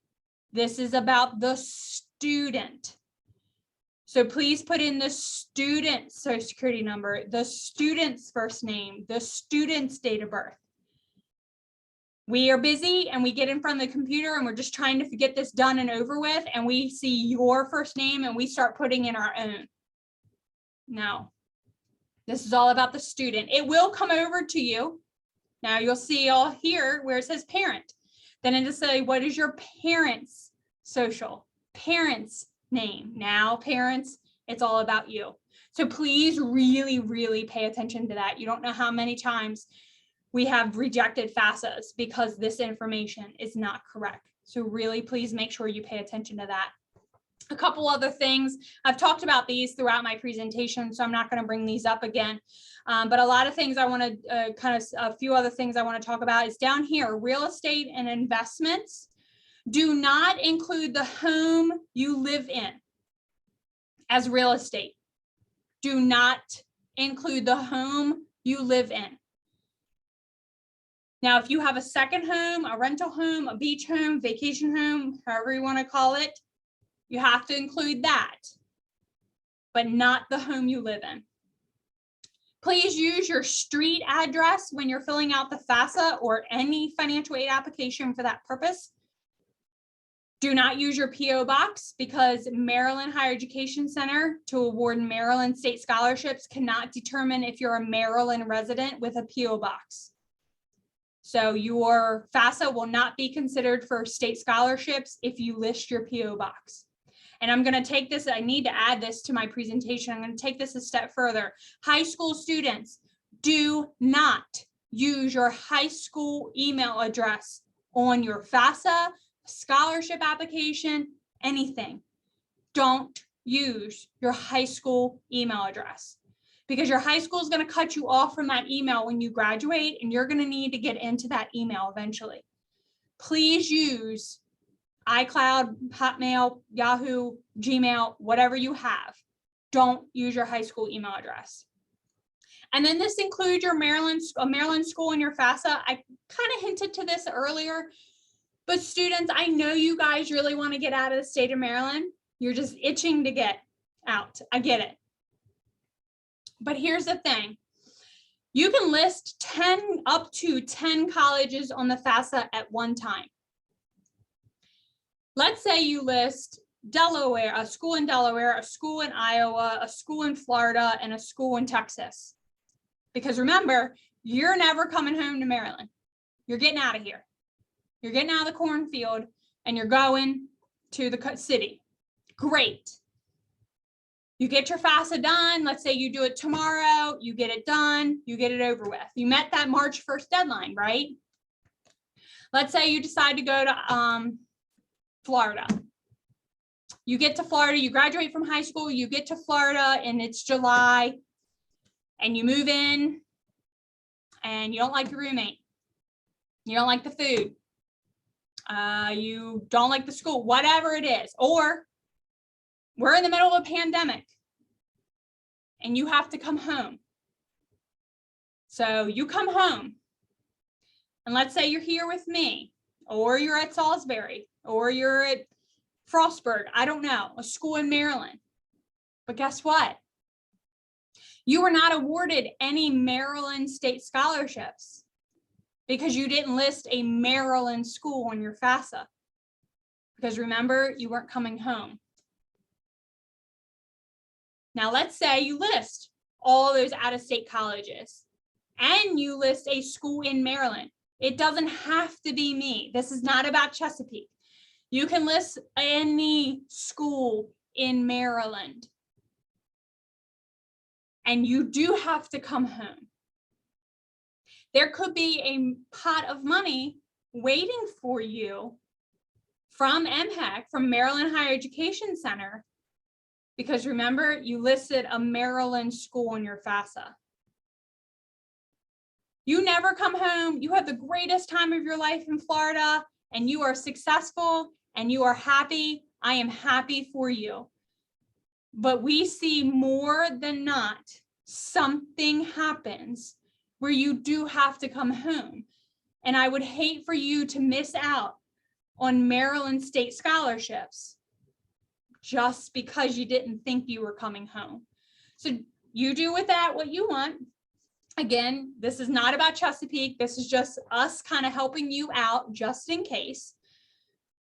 this is about the student. So please put in the student's social security number, the student's first name, the student's date of birth. We are busy and we get in front of the computer and we're just trying to get this done and over with, and we see your first name and we start putting in our own. No, this is all about the student. It will come over to you. Now you'll see all here where it says parent. Then it'll say, what is your parent's social, parent's name? Now parents, it's all about you. So please really, really pay attention to that. You don't know how many times we have rejected FAFSAs because this information is not correct. So really, please make sure you pay attention to that. A couple other things, I've talked about these throughout my presentation, so I'm not going to bring these up again. But a lot of things I want to a few other things I want to talk about is down here, real estate and investments. Do not include the home you live in as real estate. Do not include the home you live in. Now, if you have a second home, a rental home, a beach home, vacation home, however you want to call it, you have to include that, but not the home you live in. Please use your street address when you're filling out the FAFSA or any financial aid application for that purpose. Do not use your PO box, because Maryland Higher Education Center, to award Maryland state scholarships, cannot determine if you're a Maryland resident with a PO box. So your FAFSA will not be considered for state scholarships if you list your PO box. And I'm going to take this, I need to add this to my presentation. I'm going to take this a step further. High school students, do not use your high school email address on your FAFSA, scholarship application, anything. Don't use your high school email address, because your high school is going to cut you off from that email when you graduate, and you're going to need to get into that email eventually. Please use iCloud, Hotmail, Yahoo, Gmail, whatever you have. Don't use your high school email address. And then this includes your Maryland school and your FAFSA. I kind of hinted to this earlier, but students, I know you guys really want to get out of the state of Maryland. You're just itching to get out. I get it. But here's the thing. You can list up to 10 colleges on the FAFSA at one time. Let's say you list Delaware, a school in Delaware, a school in Iowa, a school in Florida, and a school in Texas. Because remember, you're never coming home to Maryland. You're getting out of here. You're getting out of the cornfield and you're going to the city. Great. You get your FAFSA done. Let's say you do it tomorrow. You get it done. You get it over with. You met that March 1st deadline, right? Let's say you decide to go to Florida. You get to Florida. You graduate from high school. You get to Florida and it's July. And you move in and you don't like your roommate. You don't like the food. You don't like the school, whatever it is. Or we're in the middle of a pandemic and you have to come home. So you come home and let's say you're here with me, or you're at Salisbury, or you're at Frostburg. I don't know, a school in Maryland. But guess what? You were not awarded any Maryland state scholarships because you didn't list a Maryland school on your FAFSA. Because remember, you weren't coming home. Now, let's say you list all those out-of-state colleges and you list a school in Maryland. It doesn't have to be me. This is not about Chesapeake. You can list any school in Maryland. And you do have to come home. There could be a pot of money waiting for you from MHEC, from Maryland Higher Education Center, because remember, you listed a Maryland school on your FAFSA. You never come home. You have the greatest time of your life in Florida, and you are successful and you are happy. I am happy for you. But we see more than not, something happens where you do have to come home. And I would hate for you to miss out on Maryland state scholarships just because you didn't think you were coming home. So you do with that what you want. Again, this is not about Chesapeake. This is just us kind of helping you out just in case.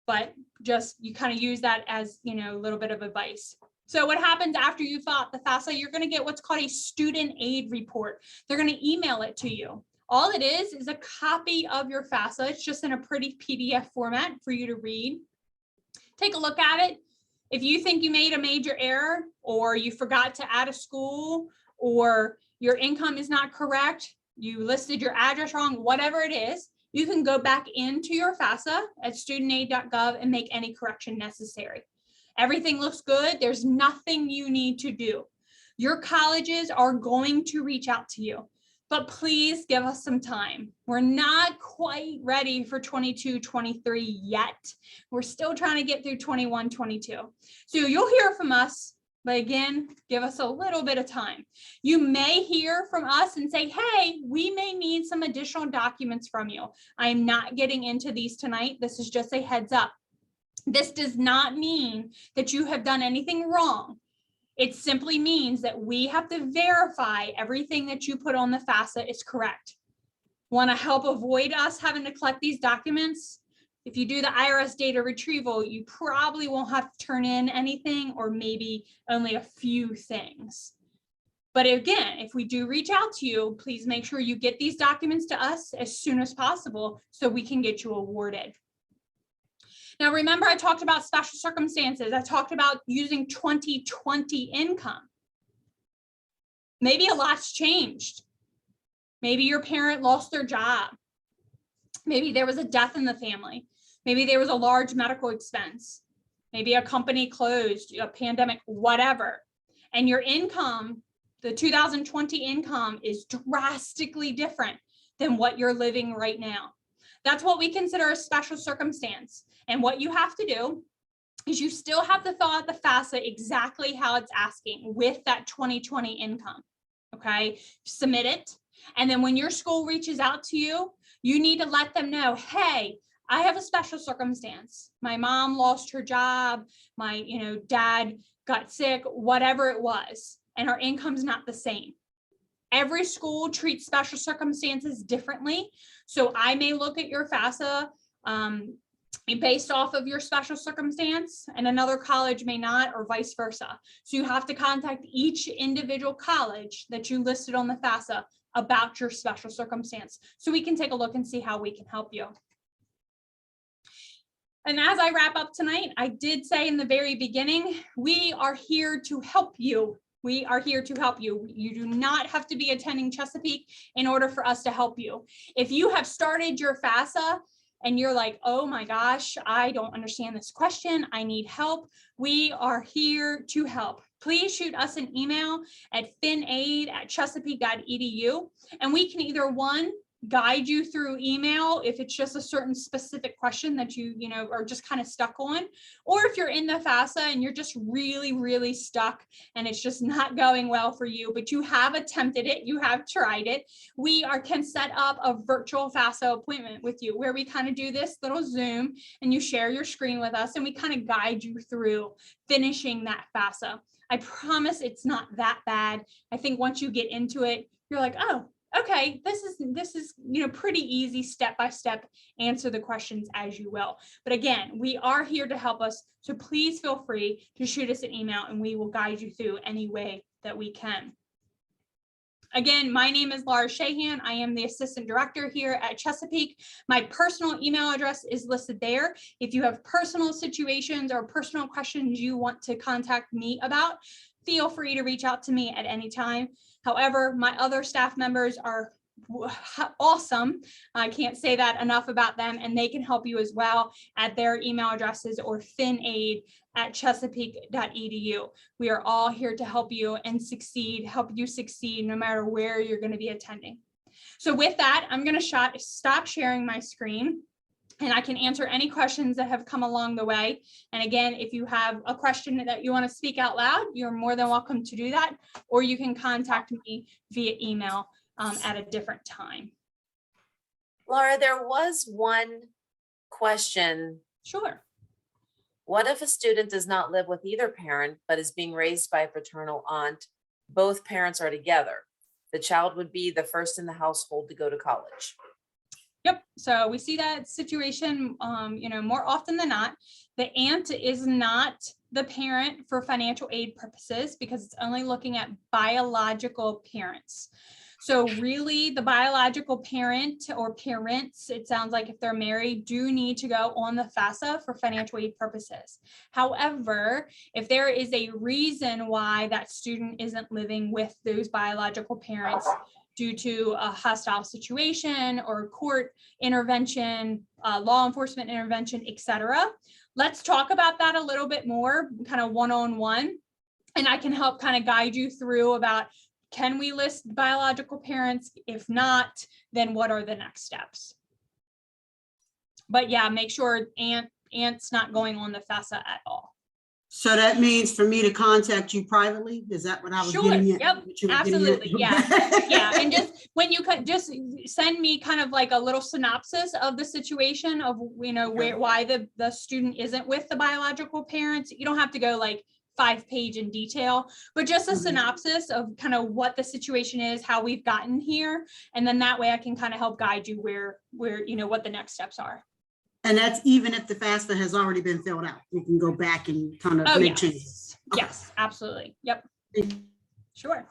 But just you kind of use that as, you know, a little bit of advice. So what happens after you fill out the FAFSA, you're going to get what's called a student aid report. They're going to email it to you. All it is a copy of your FAFSA. It's just in a pretty PDF format for you to read. Take a look at it. If you think you made a major error, or you forgot to add a school, or your income is not correct, you listed your address wrong, whatever it is, you can go back into your FAFSA at studentaid.gov and make any correction necessary. Everything looks good. There's nothing you need to do. Your colleges are going to reach out to you, but please give us some time. We're not quite ready for 22-23 yet. We're still trying to get through 21-22. So you'll hear from us, but again, give us a little bit of time. You may hear from us and say, hey, we may need some additional documents from you. I'm not getting into these tonight. This is just a heads up. This does not mean that you have done anything wrong. It simply means that we have to verify everything that you put on the FAFSA is correct. Want to help avoid us having to collect these documents? If you do the IRS data retrieval, you probably won't have to turn in anything, or maybe only a few things. But again, if we do reach out to you, please make sure you get these documents to us as soon as possible so we can get you awarded. Now, remember, I talked about special circumstances. I talked about using 2020 income. Maybe a lot's changed. Maybe your parent lost their job. Maybe there was a death in the family. Maybe there was a large medical expense. Maybe a company closed, a pandemic, whatever. And your income, the 2020 income, is drastically different than what you're living right now. That's what we consider a special circumstance. And what you have to do is you still have to fill out the FAFSA exactly how it's asking with that 2020 income. Okay, submit it. And then when your school reaches out to you, you need to let them know, hey, I have a special circumstance. My mom lost her job. My, dad got sick, whatever it was, and our income's not the same. Every school treats special circumstances differently. So I may look at your FAFSA based off of your special circumstance, and another college may not, or vice versa. So you have to contact each individual college that you listed on the FAFSA about your special circumstance, so we can take a look and see how we can help you. And as I wrap up tonight, I did say in the very beginning, we are here to help you. We are here to help you. You do not have to be attending Chesapeake in order for us to help you. If you have started your FAFSA and you're like, oh my gosh, I don't understand this question, I need help, we are here to help. Please shoot us an email at finaid@chesapeake.edu, and we can either, one, guide you through email if it's just a certain specific question that you are just kind of stuck on, or if you're in the FAFSA and you're just really stuck and it's just not going well for you, but you have attempted it, you have tried it, we can set up a virtual FAFSA appointment with you where we kind of do this little Zoom and you share your screen with us and we kind of guide you through finishing that FAFSA. I promise it's not that bad. I think once you get into it, you're like, oh, okay, this is pretty easy, step-by-step, answer the questions as you will. But again, we are here to help us. So please feel free to shoot us an email and we will guide you through any way that we can. Again, my name is Laura Shahan. I am the assistant director here at Chesapeake. My personal email address is listed there. If you have personal situations or personal questions you want to contact me about, feel free to reach out to me at any time. However, my other staff members are awesome. I can't say that enough about them, and they can help you as well at their email addresses or finaid@chesapeake.edu. We are all here to help you and help you succeed no matter where you're going to be attending. So with that, I'm going to stop sharing my screen, and I can answer any questions that have come along the way. And again, if you have a question that you want to speak out loud, you're more than welcome to do that, or you can contact me via email at a different time. Laura, there was one question. Sure. What if a student does not live with either parent, but is being raised by a paternal aunt? Both parents are together. The child would be the first in the household to go to college. Yep. So we see that situation, more often than not. The aunt is not the parent for financial aid purposes because it's only looking at biological parents. So really the biological parent or parents, it sounds like if they're married, do need to go on the FAFSA for financial aid purposes. However, if there is a reason why that student isn't living with those biological parents due to a hostile situation or court intervention, law enforcement intervention, etc., let's talk about that a little bit more, kind of one-on-one, and I can help kind of guide you through about, can we list biological parents? If not, then what are the next steps? But yeah, make sure aunt's not going on the FAFSA at all. So that means for me to contact you privately? Is that what I was getting at? Yep, absolutely. Yeah. Yeah. And just when you could just send me kind of like a little synopsis of the situation of, why the student isn't with the biological parents. You don't have to go like 5-page in detail, but just a synopsis of kind of what the situation is, how we've gotten here. And then that way I can kind of help guide you where, what the next steps are. And that's even if the FAFSA has already been filled out, we can go back and kind of make changes. Yes, absolutely. Yep. Sure.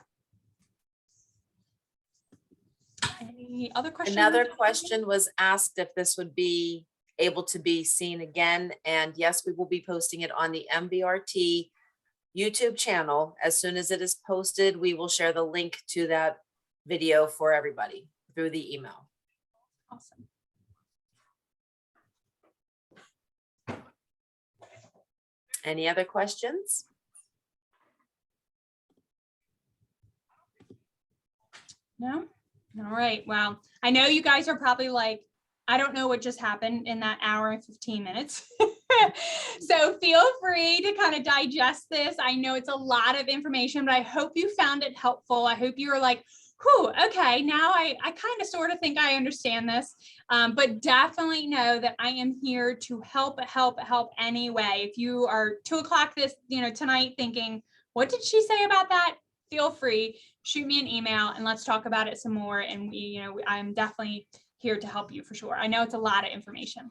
Any other questions? Another question was asked if this would be able to be seen again. And yes, we will be posting it on the MBRT YouTube channel. As soon as it is posted, we will share the link to that video for everybody through the email. Awesome. Any other questions? No? All right. Well, I know you guys are probably like, I don't know what just happened in that hour and 15 minutes. So feel free to kind of digest this. I know it's a lot of information, but I hope you found it helpful. I hope you were like, whew, okay, now I kind of sort of think I understand this, but definitely know that I am here to help anyway. If you are 2 o'clock this, tonight thinking, what did she say about that? Feel free, shoot me an email and let's talk about it some more. And I'm definitely here to help you for sure. I know it's a lot of information.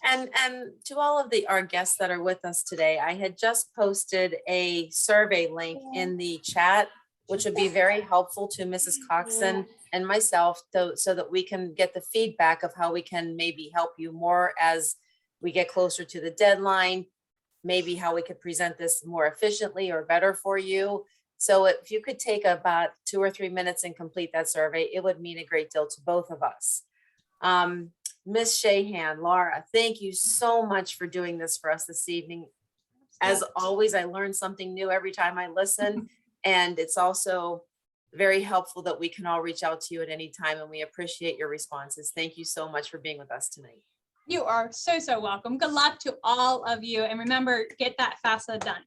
And to all of our guests that are with us today, I had just posted a survey link in the chat, which would be very helpful to Mrs. Coxon and myself, so that we can get the feedback of how we can maybe help you more as we get closer to the deadline, maybe how we could present this more efficiently or better for you. So if you could take about 2 or 3 minutes and complete that survey, it would mean a great deal to both of us. Ms. Shahan, Laura, thank you so much for doing this for us this evening. As always, I learn something new every time I listen, and it's also very helpful that we can all reach out to you at any time, and we appreciate your responses. Thank you so much for being with us tonight. You are so welcome. Good luck to all of you. And remember, get that FAFSA done.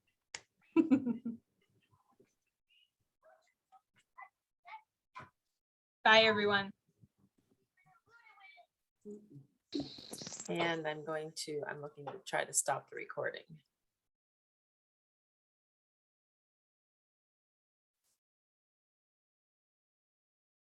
Bye, everyone. And I'm looking to try to stop the recording.